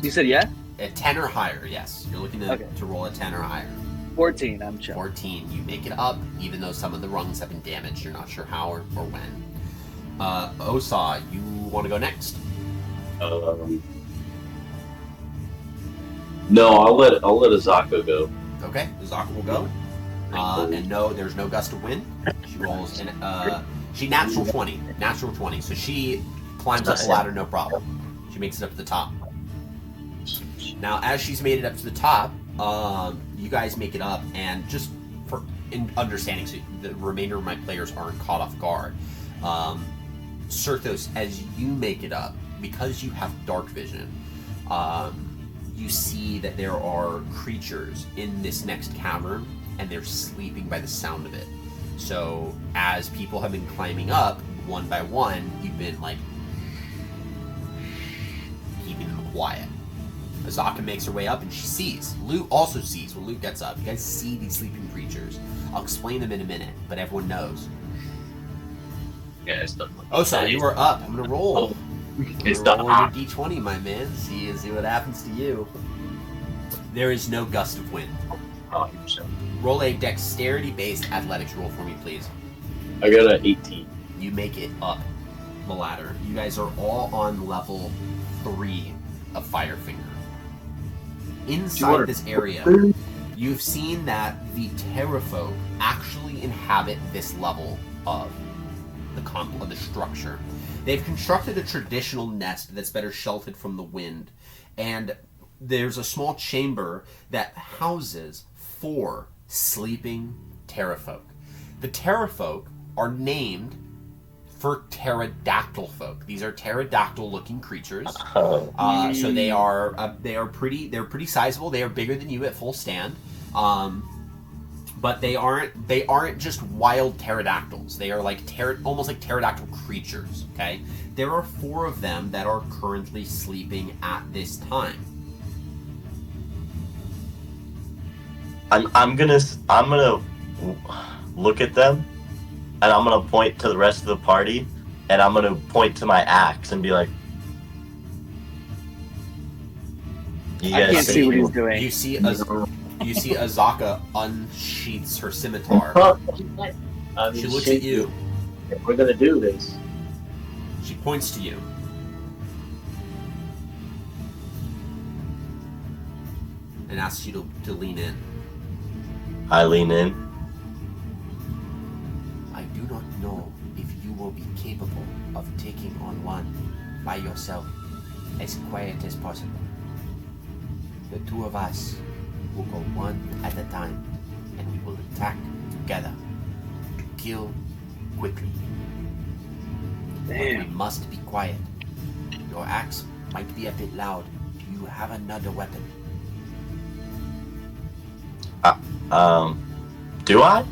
You said yeah? A 10 or higher, yes. You're looking to roll a 10 or higher. 14, I'm sure. 14, you make it up, even though some of the rungs have been damaged. You're not sure how or when. Osa, you want to go next? No, I'll let Azaka go. Okay, Azaka will go. And no, there's no gust of wind. She rolls in. She natural 20. So she climbs up the ladder, no problem. She makes it up to the top. Now, as she's made it up to the top, you guys make it up, and just for understanding, so the remainder of my players aren't caught off guard. Serthos, as you make it up, because you have dark vision, you see that there are creatures in this next cavern, and they're sleeping by the sound of it. So, as people have been climbing up, one by one, you've been, keeping them quiet. Azaka makes her way up, and she sees. Lute also sees when Lute gets up. You guys see these sleeping creatures. I'll explain them in a minute, but everyone knows. Yeah, it's done. Osa, you are up. I'm gonna roll. It's roll done. your D20, my man. See what happens to you. There is no gust of wind. Oh, so. Roll a dexterity-based athletics roll for me, please. I got an 18. You make it up the ladder. You guys are all on level 3 of Firefinger. Inside this area, you've seen that the Terrafolk actually inhabit this level of the structure. They've constructed a traditional nest that's better sheltered from the wind, and there's a small chamber that houses 4 sleeping Terrafolk. The Terrafolk are named for pterodactyl folk. These are pterodactyl-looking creatures. So they are pretty sizable. They are bigger than you at full stand. But they aren't just wild pterodactyls. They are almost like pterodactyl creatures. Okay, there are 4 of them that are currently sleeping at this time. I'm gonna look at them, and I'm gonna point to the rest of the party, and I'm gonna point to my axe and be like, I can't see what he's doing. You see Azaka unsheaths her scimitar. She looks at you. If we're gonna do this. She points to you. And asks you to lean in. I lean in. I do not know if you will be capable of taking on one by yourself as quiet as possible. The 2 of us will go one at a time, and we will attack together to kill quickly. But we must be quiet. Your axe might be a bit loud. Do you have another weapon? Do I?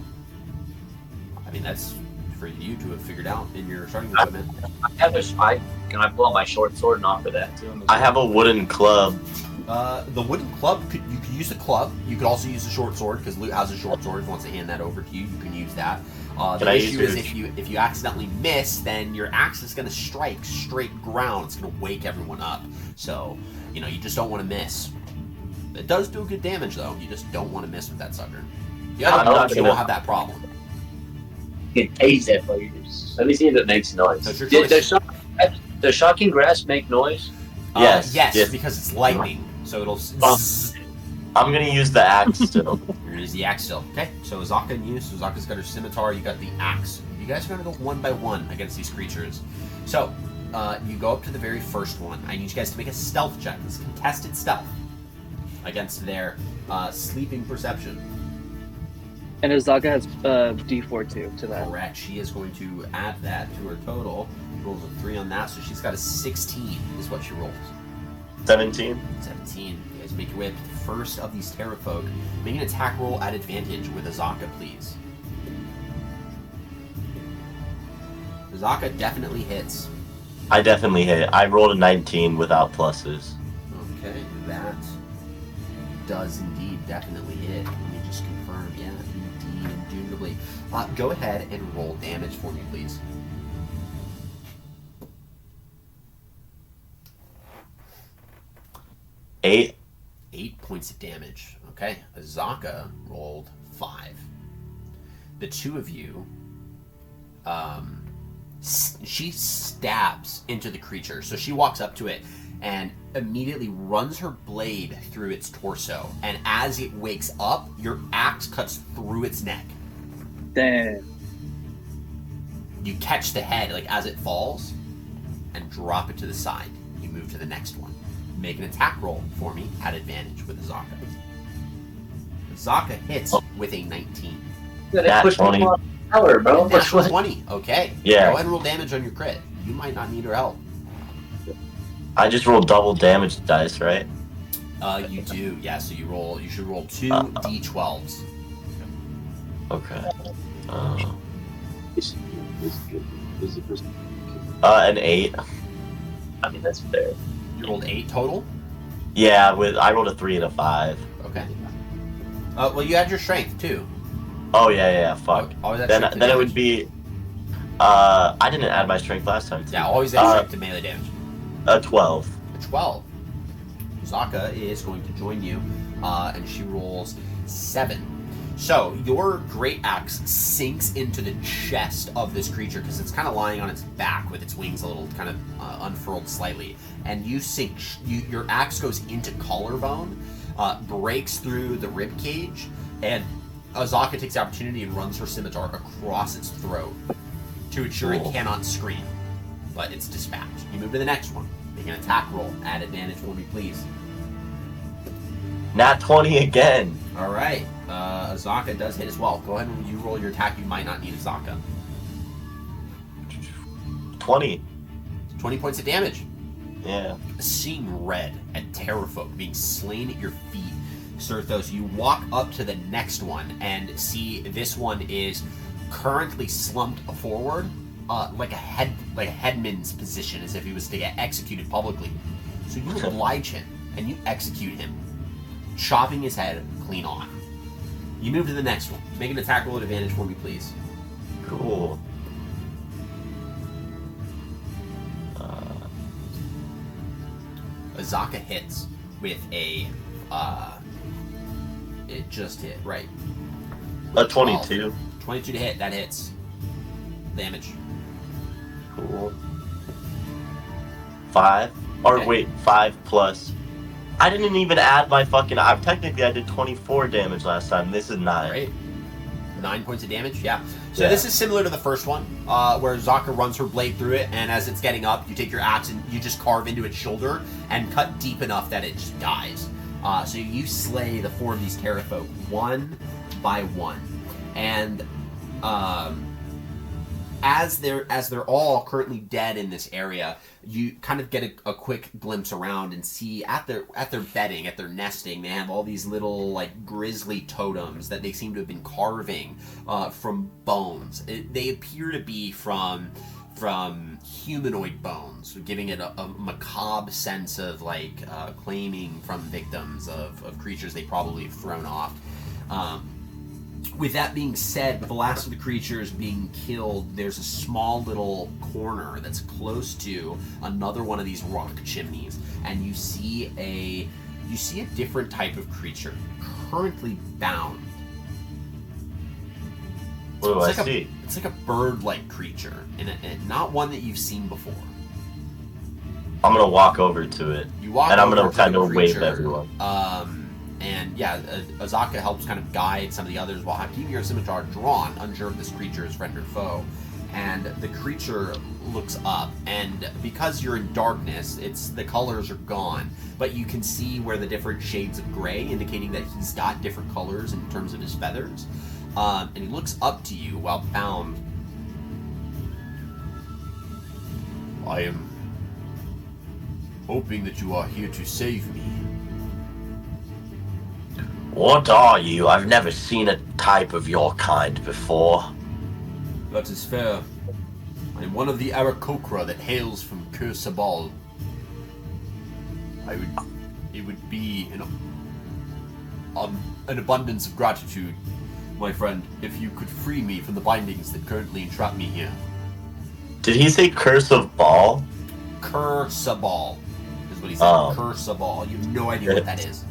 I mean, that's for you to have figured out in your starting equipment. Can I pull out my short sword and offer that to him? I have a wooden club. The wooden club, you could use a club. You could also use a short sword, because Luke has a short sword. If he wants to hand that over to you, you can use that. The issue is if you accidentally miss, then your axe is going to strike straight ground. It's going to wake everyone up. So, you just don't want to miss. It does do good damage, though. You just don't want to miss with that sucker. The other ones, you won't have that problem. You can taste that for you. Let me see if it makes noise. That's your choice. Does shocking grass make noise? Yes. Yes, because it's lightning. So it'll... I'm going to use the axe still. You're going to use the axe still. Okay, so Azaka and you. So Azaka's got her scimitar. You got the axe. You guys are going to go one by one against these creatures. So, you go up to the very first one. I need you guys to make a stealth check. This contested stealth against their sleeping perception. And Azaka has D4 too to that. Correct. She is going to add that to her total. Rolls a 3 on that, so she's got a 16 is what she rolls. 17. 17. You guys make your way up to the first of these Terra folk. Make an attack roll at advantage with Azaka, please. Azaka definitely hits. I definitely hit. I rolled a 19 without pluses. Okay, that does indeed definitely hit. Let me just confirm. Yeah, indeed, indubitably. Go ahead and roll damage for me, please. 8. 8 points of damage. Okay, Azaka rolled 5. The two of you, she stabs into the creature. So she walks up to it and immediately runs her blade through its torso. And as it wakes up, your axe cuts through its neck. Damn. You catch the head like as it falls and drop it to the side. You move to the next one. Make an attack roll for me at advantage with Azaka. Azaka hits with a 19. Nat 20. Power, bro. Natural 20. Okay. Yeah. Go ahead and roll damage on your crit. You might not need her help. I just rolled double damage dice, right? You do. Yeah. So you should roll 2 d12s. Okay. An 8. I mean, that's fair. You rolled 8 total. Yeah, I rolled a 3 and a 5. Okay. Well, you had your strength too. Oh yeah, fuck. Always add Then strength to it damage. would be. I didn't add my strength last time. Too. Yeah, always add strength to melee damage. A 12. A 12. Zaka is going to join you, and she rolls 7. So your great axe sinks into the chest of this creature because it's kind of lying on its back with its wings a little kind of unfurled slightly, and you sink. Your axe goes into collarbone, breaks through the rib cage, and Azaka takes the opportunity and runs her scimitar across its throat to ensure it cannot scream, but it's dispatched. You move to the next one. Make an attack roll. Add advantage for me, please. Nat 20 again. All right. Azaka does hit as well. Go ahead and you roll your attack. You might not need Azaka. 20. 20 points of damage. Yeah. Seeing red and Terrafolk being slain at your feet, Sirthos, you walk up to the next one and see this one is currently slumped forward, like a headman's position, as if he was to get executed publicly. So you oblige him and you execute him, chopping his head clean off. You move to the next one. Make an attack roll at advantage for me, please. Cool. Azaka hits with a it just hit, right. A 22. 22 to hit, that hits. Damage. Cool. 5. Or Okay. wait, 5 plus. I didn't even add my fucking. Technically, I did 24 damage last time. This is 9. Right. 9 points of damage, yeah. So Yeah. this is similar to the first one, where Zaka runs her blade through it, and as it's getting up, you take your axe and you just carve into its shoulder and cut deep enough that it just dies. So you slay the 4 of these terrafolk one by one, and as they're all currently dead in this area, you kind of get a quick glimpse around and see at their bedding, at their nesting, they have all these little like grisly totems that they seem to have been carving from bones. They appear to be from humanoid bones, giving it a macabre sense of like claiming from victims of creatures they probably have thrown off. With that being said, with the last of the creatures being killed, there's a small little corner that's close to another one of these rock chimneys, and you see a different type of creature currently bound. What do I see? It's like a bird-like creature, and not one that you've seen before. I'm gonna walk over to it, and I'm gonna kind of wave at everyone. And yeah, Azaka helps kind of guide some of the others while keeping your scimitar drawn, unsure if this creature is friend or foe. And the creature looks up, and because you're in darkness, the colors are gone, but you can see where the different shades of gray, indicating that he's got different colors in terms of his feathers. And he looks up to you while bound. I am hoping that you are here to save me. What are you? I've never seen a type of your kind before. That is fair. I am one of the Arakokra that hails from Kur Sabal. It would be an abundance of gratitude, my friend, if you could free me from the bindings that currently entrap me here. Did he say curse of ball? Kur Sabal is what he said. Kur Sabal. You have no idea what that is.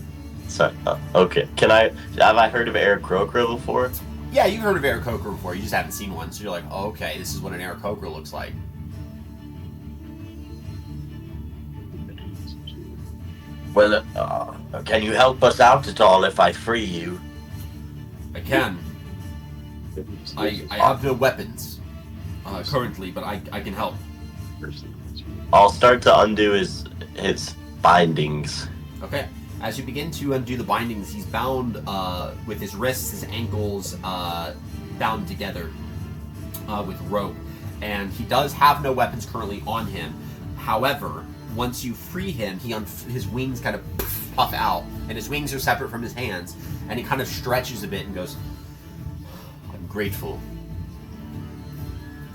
Sorry. Okay. Have I heard of Aarakocra before? Yeah, you've heard of Aarakocra before. You just haven't seen one, so you're like, oh, okay, this is what an Aarakocra looks like. Well, can you help us out at all if I free you? I can. I have no weapons currently, but I can help. I'll start to undo his bindings. Okay. As you begin to undo the bindings, he's bound with his wrists, his ankles bound together with rope. And he does have no weapons currently on him. However, once you free him, his wings kind of puff out. And his wings are separate from his hands. And he kind of stretches a bit and goes, I'm grateful.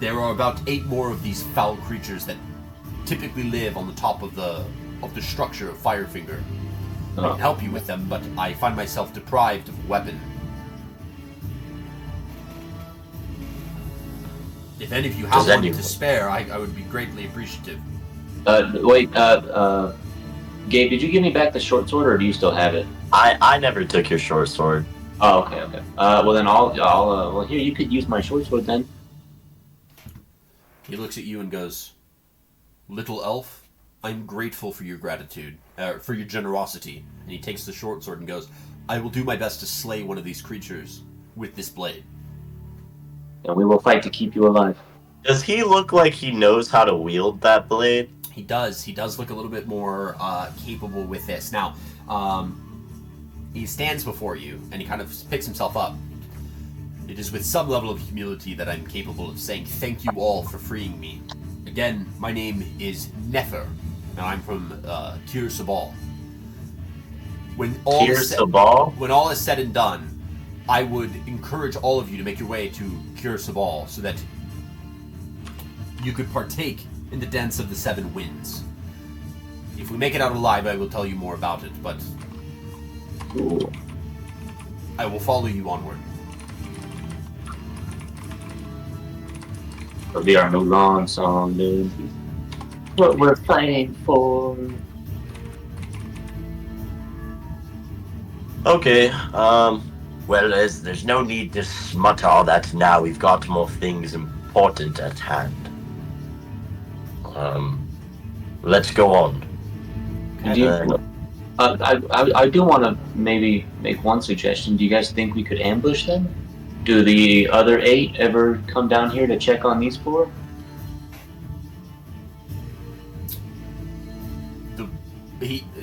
There are about 8 more of these foul creatures that typically live on the top of the structure of Firefinger. I can help you with them, but I find myself deprived of a weapon. If any of you have one to spare, I would be greatly appreciative. Wait, Gabe, did you give me back the short sword, or do you still have it? I never took your short sword. Oh, okay. Well then well here, you could use my short sword then. He looks at you and goes, Little elf, I'm grateful for your gratitude, for your generosity. And he takes the short sword and goes, I will do my best to slay one of these creatures with this blade. And we will fight to keep you alive. Does he look like he knows how to wield that blade? He does. He does look a little bit more capable with this. Now, he stands before you, and he kind of picks himself up. It is with some level of humility that I'm capable of saying thank you all for freeing me. Again, my name is Nefer, and I'm from Kur Sabal. When all is said and done, I would encourage all of you to make your way to Kur Sabal so that you could partake in the dance of the 7 winds. If we make it out alive, I will tell you more about it, but I will follow you onward. It'll be our Mulan song, dude. What we're fighting for. Okay, well, there's no need to smut all that now. We've got more things important at hand. Let's go on. I do want to maybe make one suggestion. Do you guys think we could ambush them? Do the other 8 ever come down here to check on these 4?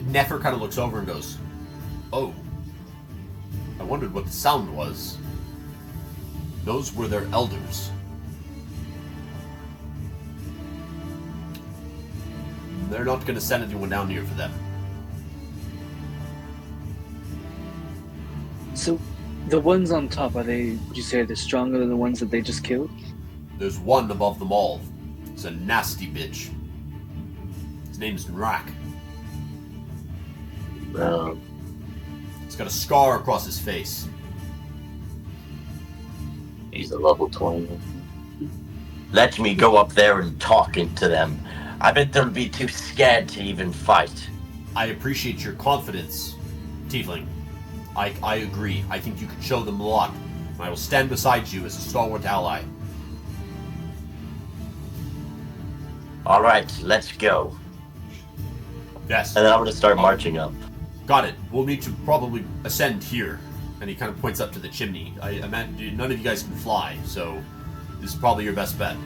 Nefer kind of looks over and goes, Oh. I wondered what the sound was. Those were their elders. They're not going to send anyone down here for them. So, the ones on top, would you say they're stronger than the ones that they just killed? There's one above them all. He's a nasty bitch. His name's Nrak. He's got a scar across his face. He's a level 20. Let me go up there and talk into them. I bet they'll be too scared to even fight. I appreciate your confidence, Tiefling. I agree. I think you could show them a lot. I will stand beside you as a stalwart ally. All right, let's go. Yes. And then I'm going to start marching up. Got it. We'll need to probably ascend here. And he kind of points up to the chimney. I imagine none of you guys can fly, so this is probably your best bet.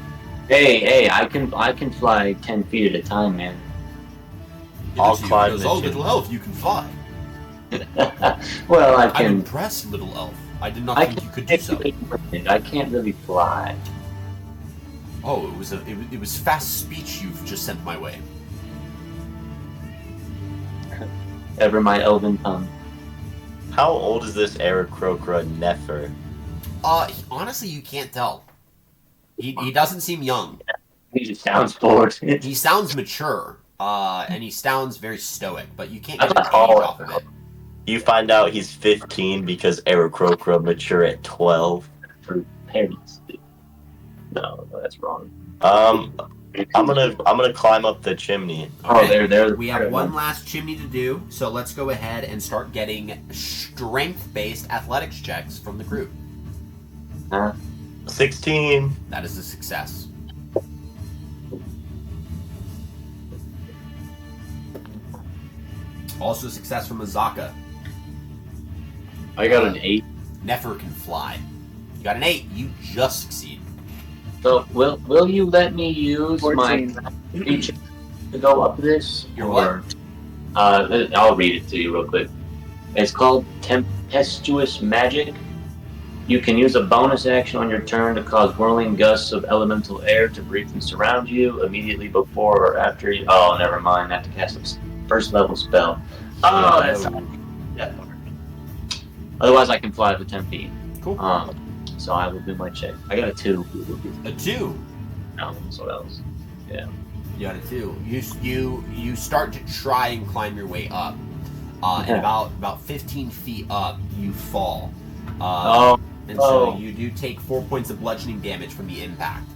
Hey, I can fly 10 feet at a time, man. I'll climb goes, the oh, chimney. little elf, you can fly. Well, I I'm can. impressed, little elf. I did not think you could do so. I can't really fly. Oh, it was fast speech you've just sent my way. Ever my elven tongue. How old is this Aarakocra Nefer? Honestly, you can't tell. He doesn't seem young. He just sounds bored. He sounds mature, and he sounds very stoic, but you can't get That's an age all. off of it. You find out he's 15 because Aarakocra mature at 12. For parents. No, that's wrong. I'm gonna climb up the chimney. Oh, there. We have one last chimney to do, so let's go ahead and start getting strength-based athletics checks from the group. 16. That is a success. Also a success from Azaka. I got an 8. Nefer can fly. You got an 8. You just succeed. So will you let me use 14. my creature to go up this? Your Or, I'll read it to you real quick. It's called Tempestuous Magic. You can use a bonus action on your turn to cause whirling gusts of elemental air to briefly surround you immediately before or after you. Oh, never mind. I have to cast a first level spell. Oh, that's not that hard. Otherwise, I can fly to 10 feet. Cool. So I will do my check. I got a 2. A 2. No, so that was. You got a 2. You start to try and climb your way up. And about 15 feet up, you fall. So you do take 4 points of bludgeoning damage from the impact.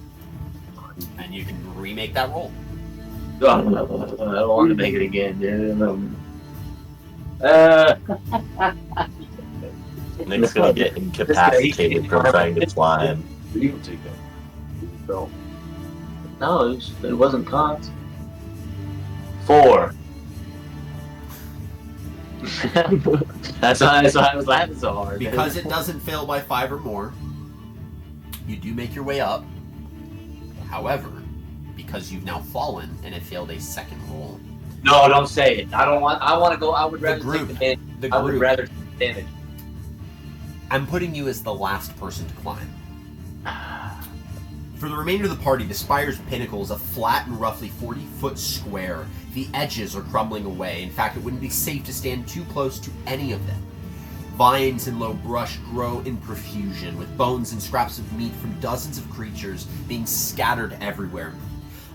And you can remake that roll. I don't want to make it again, dude. Nick's gonna get incapacitated from trying to climb. You can take that. So, No, it wasn't caught. 4. That's why I was laughing so hard. Because it doesn't fail by 5 or more, you do make your way up. However, because you've now fallen and have failed a second roll, No, don't say it. I want to go. I would rather group. take the damage. The I would group. rather take the damage. I'm putting you as the last person to climb. For the remainder of the party, the spire's pinnacle is a flat and roughly 40-foot square. The edges are crumbling away. In fact, it wouldn't be safe to stand too close to any of them. Vines and low brush grow in profusion, with bones and scraps of meat from dozens of creatures being scattered everywhere.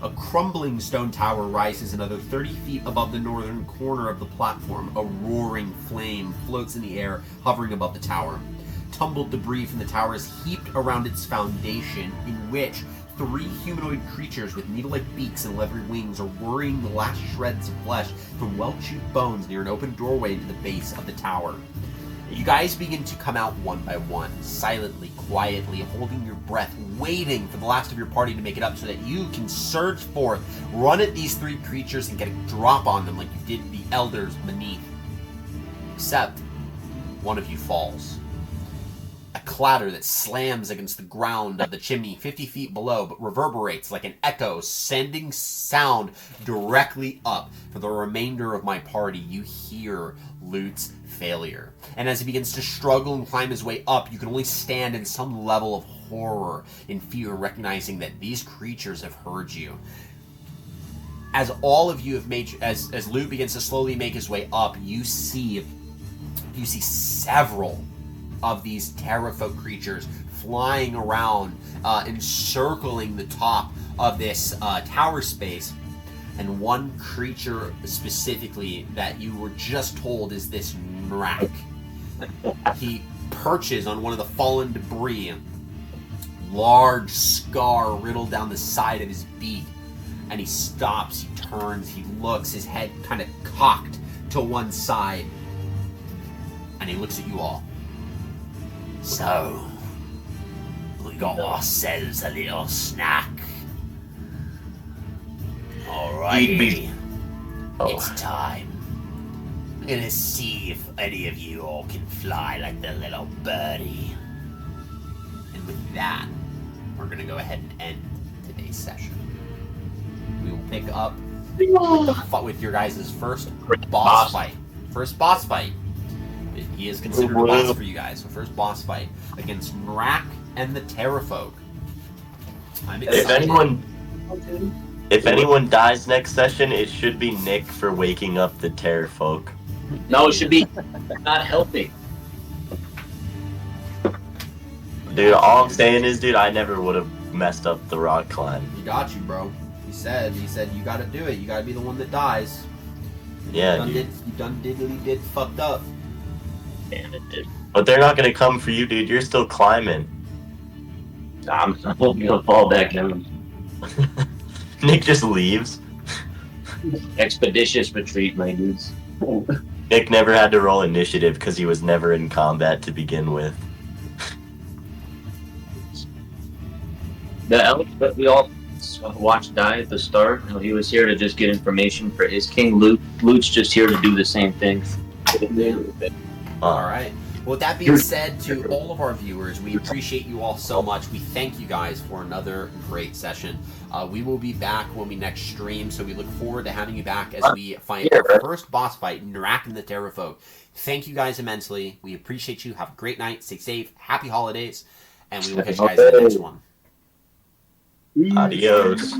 A crumbling stone tower rises another 30 feet above the northern corner of the platform. A roaring flame floats in the air, hovering above the tower. Tumbled debris from the tower is heaped around its foundation, in which 3 humanoid creatures with needle-like beaks and leathery wings are worrying the last shreds of flesh from well-chewed bones near an open doorway to the base of the tower. You guys begin to come out one by one, silently, quietly, holding your breath, waiting for the last of your party to make it up so that you can surge forth, run at these 3 creatures, and get a drop on them like you did the elders beneath. Except, one of you falls. A a clatter that slams against the ground of the chimney 50 feet below, but reverberates like an echo, sending sound directly up. For the remainder of my party, you hear Lute's failure. And as he begins to struggle and climb his way up, you can only stand in some level of horror and fear, recognizing that these creatures have heard you. As all of you have made, as Lute begins to slowly make his way up, you see several of these terrafolk creatures flying around, encircling the top of this tower space. And one creature specifically that you were just told is this Nrak. He perches on one of the fallen debris, large scar riddled down the side of his beak. And he stops, he turns, he looks, his head kind of cocked to one side. And he looks at you all. So, we got ourselves a little snack. Alrighty, it's time. I'm gonna see if any of you all can fly like the little birdie. And with that, we're gonna go ahead and end today's session. We will pick up with your guys' first boss fight. First boss fight. He is considered a boss for you guys. So first boss fight against Nrak and the Terrafolk. I'm excited. If anyone dies next session, it should be Nick for waking up the Terrafolk. No, it should be not helping. Dude, all I'm saying is, dude, I never would have messed up the rock climb. He got you, bro. He said you gotta do it. You gotta be the one that dies. Yeah, you done diddly did fucked up. Damn it, dude. But they're not gonna come for you, dude. You're still climbing. I'm gonna fall back in. Nick just leaves. Expeditious retreat, my dudes. Nick never had to roll initiative because he was never in combat to begin with. The elf that we all watched die at the start, he was here to just get information for his king. Lute's just here to do the same thing. Alright. Well, with that being said, to all of our viewers, we appreciate you all so much. We thank you guys for another great session. We will be back when we next stream, so we look forward to having you back as we fight our first boss fight, Nrak and the Terrafolk. Thank you guys immensely. We appreciate you. Have a great night. Stay safe. Happy holidays. And we will catch you guys in the next one. Adios.